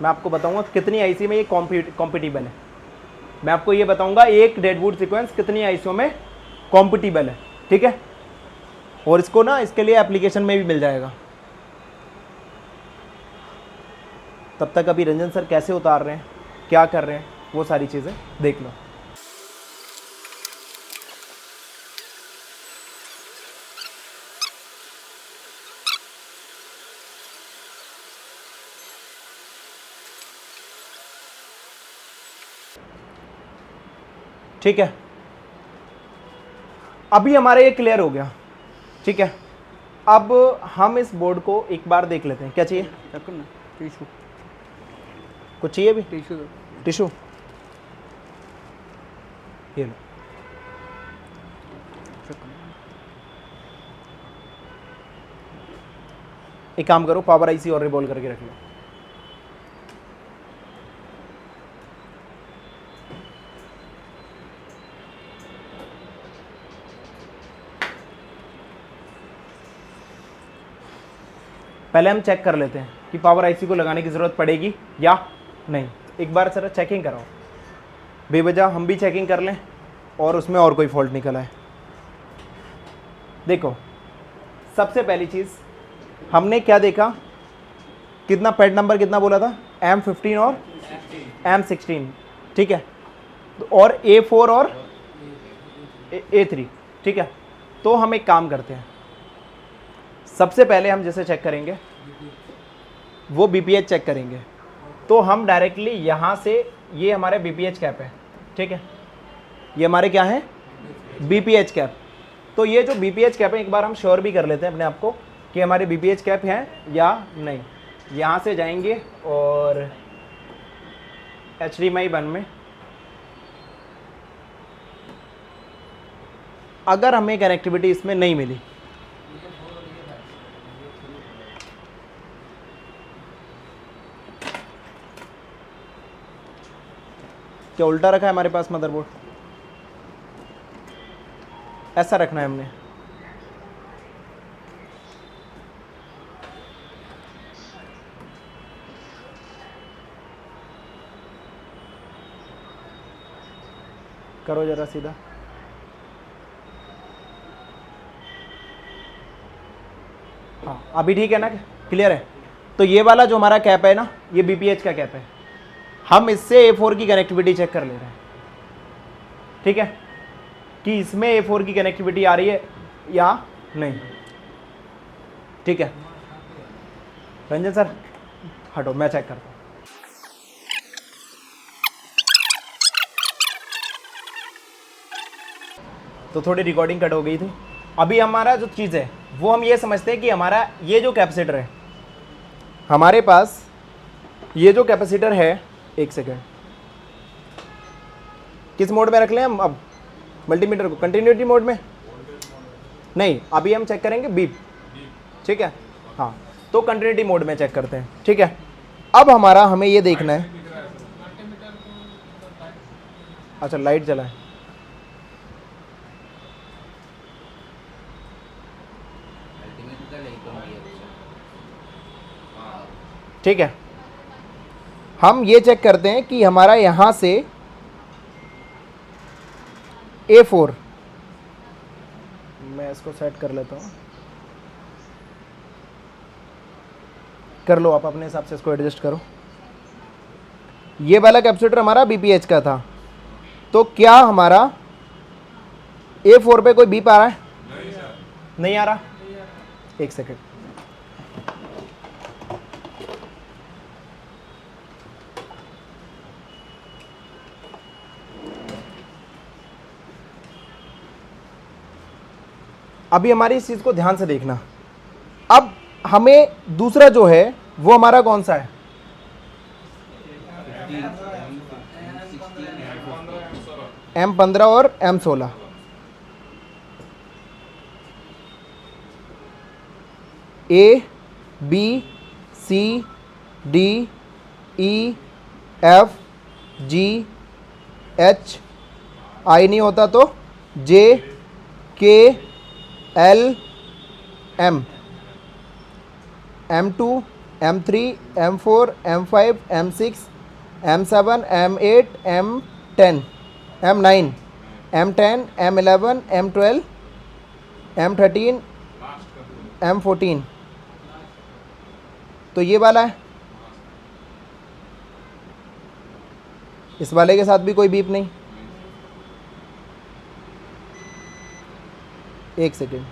मैं आपको बताऊंगा कितनी आईसी में ये कॉम्पिटिबल है। मैं आपको ये बताऊंगा एक डेडवुड सीक्वेंस कितनी आईसीओ में कॉम्पिटिबल है, ठीक है। और इसको ना इसके लिए एप्लीकेशन में भी मिल जाएगा। तब तक अभी रंजन सर कैसे उतार रहे हैं, क्या कर रहे हैं, वो सारी चीज़ें देख लो। ठीक है, अभी हमारा ये क्लियर हो गया, ठीक है। अब हम इस बोर्ड को एक बार देख लेते हैं। क्या चाहिए? टिश्यू कुछ चाहिए भी? टिश्यू टिश्यू ये लो। एक काम करो, पावर आईसी और रिवॉल्व करके रख लो। पहले हम चेक कर लेते हैं कि पावर आईसी को लगाने की ज़रूरत पड़ेगी या नहीं। एक बार सर चेकिंग कराओ, बेवजह हम भी चेकिंग कर लें और उसमें और कोई फॉल्ट निकला है। देखो सबसे पहली चीज़ हमने क्या देखा, कितना पैड नंबर कितना बोला था, M15 और M16, ठीक है, और A4 और A3, ठीक है। तो हम एक काम करते हैं, सबसे पहले हम जैसे चेक करेंगे वो BPH चेक करेंगे। तो हम डायरेक्टली यहाँ से, ये हमारे BPH कैप है, ठीक है, ये हमारे क्या है BPH कैप। तो ये जो BPH कैप है एक बार हम श्योर भी कर लेते हैं अपने आप को कि हमारे BPH कैप हैं या नहीं। यहाँ से जाएंगे और HDMI 1 में अगर हमें कनेक्टिविटी इसमें नहीं मिली, क्या उल्टा रखा है हमारे पास मदरबोर्ड, ऐसा रखना है हमने। करो जरा सीधा, हाँ अभी ठीक है ना, क्लियर है। तो ये वाला जो हमारा कैप है ना, ये BPH का कैप है। हम इससे A4 की कनेक्टिविटी चेक कर ले रहे हैं, ठीक है, कि इसमें A4 की कनेक्टिविटी आ रही है या नहीं, ठीक है। रंजन सर हटो, मैं चेक करता हूँ। तो थोड़ी रिकॉर्डिंग कट हो गई थी। अभी हमारा जो चीज़ है वो हम ये समझते हैं कि हमारा ये जो कैपेसिटर है, हमारे पास ये जो कैपेसिटर है, एक सेकेंड, किस मोड में रख लें हम अब मल्टीमीटर को, कंटिन्यूटी मोड में नहीं, अभी हम चेक करेंगे बीप, ठीक है, हाँ। तो कंटिन्यूटी मोड में चेक करते हैं, ठीक है। अब हमें ये देखना है अच्छा लाइट जलाए। ठीक है, हम ये चेक करते हैं कि हमारा यहाँ से A4, मैं इसको सेट कर लेता हूँ, कर लो आप अपने हिसाब से, इसको एडजस्ट करो। ये वाला कैपेसिटर हमारा BPH का था, तो क्या हमारा A4 पे कोई बीप आ रहा है? नहीं आ रहा। एक सेकेंड, अभी हमारी इस चीज़ को ध्यान से देखना। अब हमें दूसरा जो है वो हमारा कौन सा है? M15 और M16। A B C D E F G H, I नहीं होता तो J K L M, M2 M3 M4 M5 M6 M7 M8 M10 M9 M10 M11 M12 M13 M14। तो ये वाला है, इस वाले के साथ भी कोई बीप नहीं। एक सेकेंड,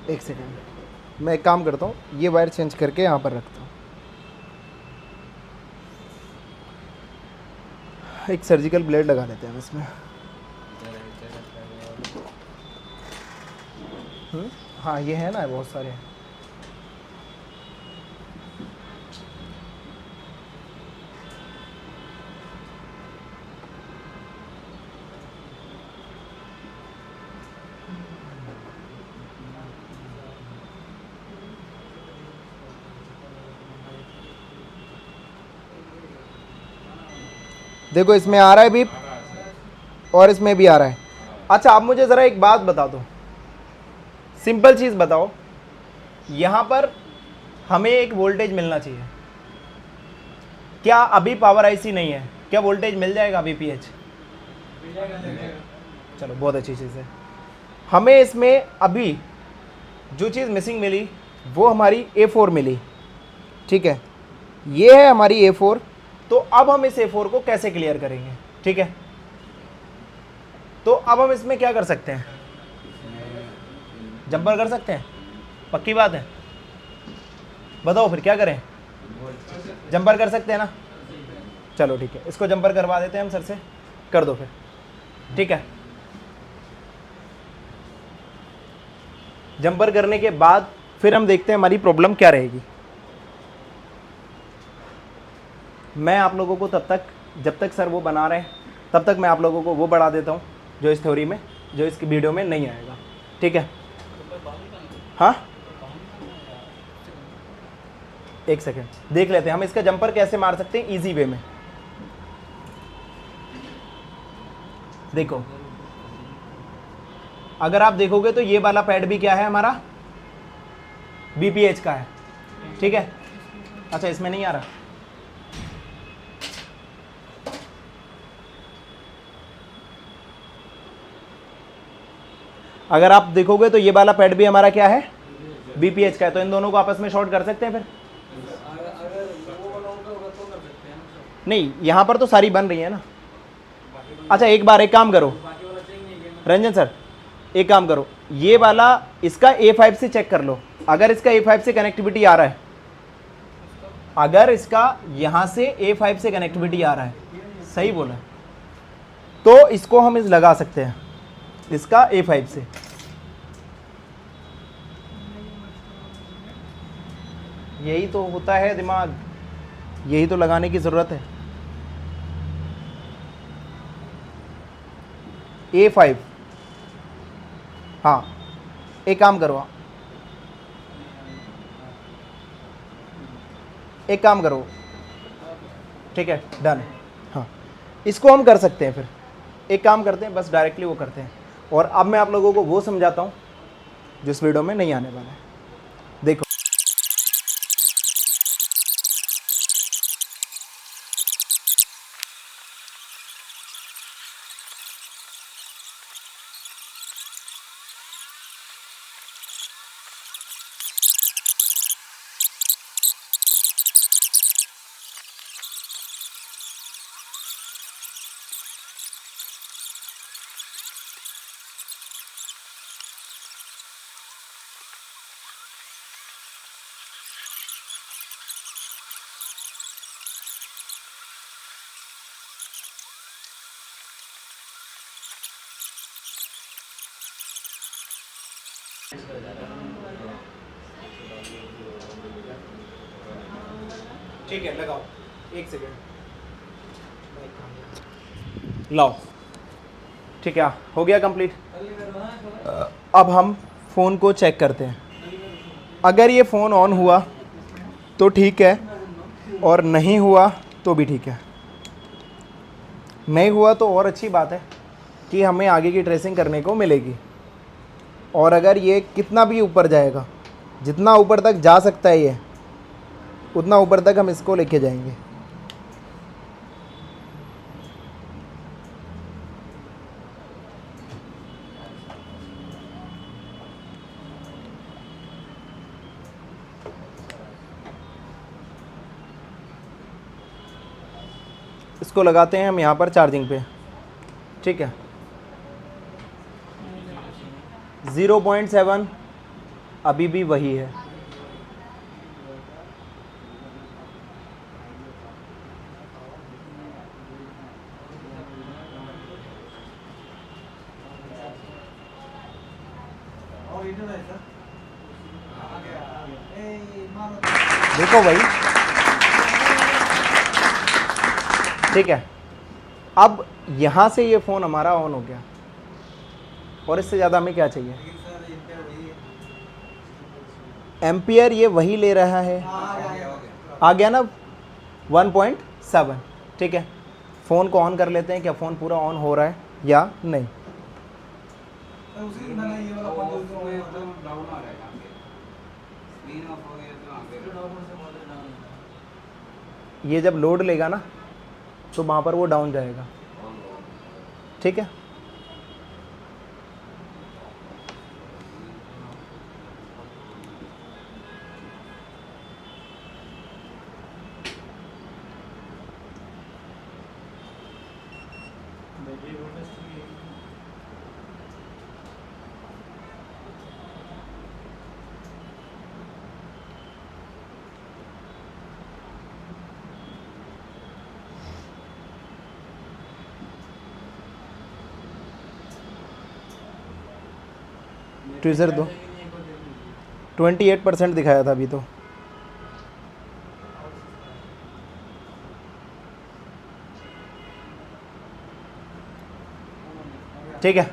एक सेकेंड, मैं एक काम करता हूँ, ये वायर चेंज करके यहाँ पर रखता हूँ। एक सर्जिकल ब्लेड लगा लेते हैं इसमें। हाँ ये है ना, बहुत सारे हैं। देखो इसमें आ रहा है बीप और इसमें भी आ रहा है। अच्छा आप मुझे ज़रा एक बात बता दो, सिंपल चीज़ बताओ, यहाँ पर हमें एक वोल्टेज मिलना चाहिए, क्या अभी पावर आईसी नहीं है, क्या वोल्टेज मिल जाएगा BPH? चलो बहुत अच्छी चीज़ है। हमें इसमें अभी जो चीज़ मिसिंग मिली वो हमारी A4 मिली, ठीक है, ये है हमारी A4। तो अब हम इस A4 को कैसे क्लियर करेंगे? ठीक है, तो अब हम इसमें क्या कर सकते हैं? जंपर कर सकते हैं, पक्की बात है, बताओ फिर क्या करें? जंपर कर सकते हैं ना? चलो ठीक है, इसको जंपर करवा देते हैं हम सर से, कर दो फिर, ठीक है। जंपर करने के बाद फिर हम देखते हैं हमारी प्रॉब्लम क्या रहेगी। मैं आप लोगों को तब तक, जब तक सर वो बना रहे हैं तब तक मैं आप लोगों को वो बढ़ा देता हूँ जो इस थ्योरी में, जो इस वीडियो में नहीं आएगा, ठीक है। हाँ एक सेकेंड देख लेते हैं हम इसका जंपर कैसे मार सकते हैं इजी वे में। देखो अगर आप देखोगे तो ये वाला पैड भी क्या है हमारा? BPH का है, ठीक है। अच्छा इसमें नहीं आ रहा, अगर आप देखोगे तो ये वाला पैड भी हमारा क्या है? BPH का है। तो इन दोनों को आपस में शॉर्ट कर सकते हैं फिर? नहीं, यहाँ पर तो सारी बन रही है ना। अच्छा एक बार एक काम करो रंजन सर, एक काम करो, ये वाला इसका A5 से चेक कर लो, अगर इसका A5 से कनेक्टिविटी आ रहा है, अगर इसका यहाँ से A5 से कनेक्टिविटी आ रहा है, सही बोला, तो इसको हम इस लगा सकते हैं, इसका A5 से। यही तो होता है दिमाग, यही तो लगाने की ज़रूरत है। A5। हाँ, एक काम करो, एक काम करो, ठीक है, डन। हाँ, इसको हम कर सकते हैं। फिर एक काम करते हैं, बस डायरेक्टली वो करते हैं। और अब मैं आप लोगों को वो समझाता हूँ जिस वीडियो में नहीं आने वाला है। देखो, ठीक है, लगाओ, एक सेकेंड, लाओ। ठीक है, हो गया कंप्लीट। अब हम फ़ोन को चेक करते हैं। अगर ये फ़ोन ऑन हुआ तो ठीक है, और नहीं हुआ तो भी ठीक है। नहीं हुआ तो और अच्छी बात है कि हमें आगे की ट्रेसिंग करने को मिलेगी। और अगर ये कितना भी ऊपर जाएगा, जितना ऊपर तक जा सकता है ये, उतना ऊपर तक हम इसको लेके जाएंगे। इसको लगाते हैं हम यहाँ पर चार्जिंग पे, ठीक है। 0.7 अभी भी वही है। देखो भाई, ठीक है। अब यहाँ से ये फ़ोन हमारा ऑन हो गया, और इससे ज़्यादा हमें क्या चाहिए? एम्पियर ये वही ले रहा है, आ गया ना 1.7। ठीक है, फ़ोन को ऑन कर लेते हैं। क्या फ़ोन पूरा ऑन हो रहा है या नहीं? ये जब लोड लेगा ना तो वहाँ पर वो डाउन जाएगा, ठीक है। ट्विज़र दो, 28% दिखाया था अभी तो। ठीक है,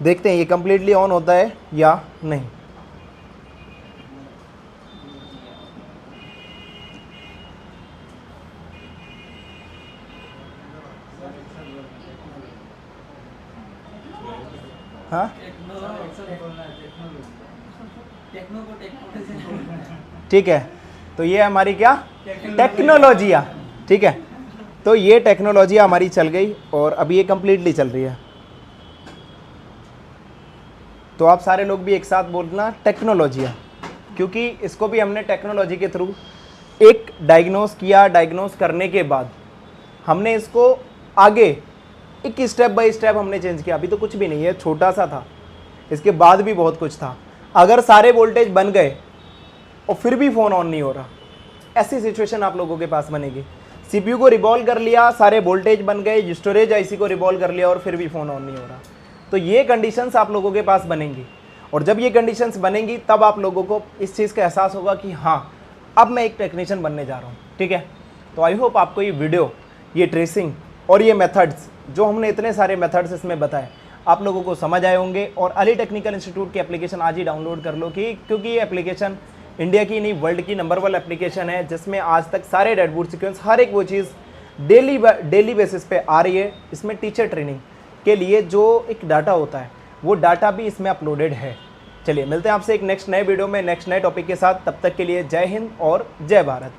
देखते हैं ये कम्प्लीटली ऑन होता है या नहीं। हाँ, ठीक है, तो ये हमारी क्या टेक्नोलॉजिया, ठीक है। तो ये टेक्नोलॉजी हमारी चल गई और अभी ये कम्प्लीटली चल रही है। तो आप सारे लोग भी एक साथ बोलना टेक्नोलॉजिया, क्योंकि इसको भी हमने टेक्नोलॉजी के थ्रू एक डायग्नोस किया। डायग्नोस करने के बाद हमने इसको आगे एक स्टेप बाय स्टेप हमने चेंज किया। अभी तो कुछ भी नहीं है, छोटा सा था, इसके बाद भी बहुत कुछ था। अगर सारे वोल्टेज बन गए और फिर भी फ़ोन ऑन नहीं हो रहा, ऐसी सिचुएशन आप लोगों के पास बनेगी। सीपीयू को रिवॉल्व कर लिया, सारे वोल्टेज बन गए, स्टोरेज आईसी को रिवॉल्व कर लिया और फिर भी फ़ोन ऑन नहीं हो रहा, तो ये कंडीशंस आप लोगों के पास बनेंगी। और जब ये कंडीशंस बनेंगी तब आप लोगों को इस चीज़ का एहसास होगा कि हाँ, अब मैं एक टेक्नीशियन बनने जा रहा हूँ। ठीक है, तो आई होप आपको ये वीडियो, ये ट्रेसिंग और ये मेथड्स जो हमने इतने सारे मेथड्स इसमें बताए आप लोगों को समझ आए होंगे। और अली टेक्निकल इंस्टीट्यूट की एप्लीकेशन आज ही डाउनलोड कर लो क्योंकि ये एप्लीकेशन इंडिया की नहीं वर्ल्ड की नंबर 1 एप्लीकेशन है, जिसमें आज तक सारे डेडवुड सीक्वेंस हर एक वो चीज़ डेली बेसिस पे आ रही है। इसमें टीचर ट्रेनिंग के लिए जो एक डाटा होता है वो डाटा भी इसमें अपलोडेड है। चलिए मिलते हैं आपसे एक नेक्स्ट नए वीडियो में नेक्स्ट नए टॉपिक के साथ। तब तक के लिए जय हिंद और जय भारत।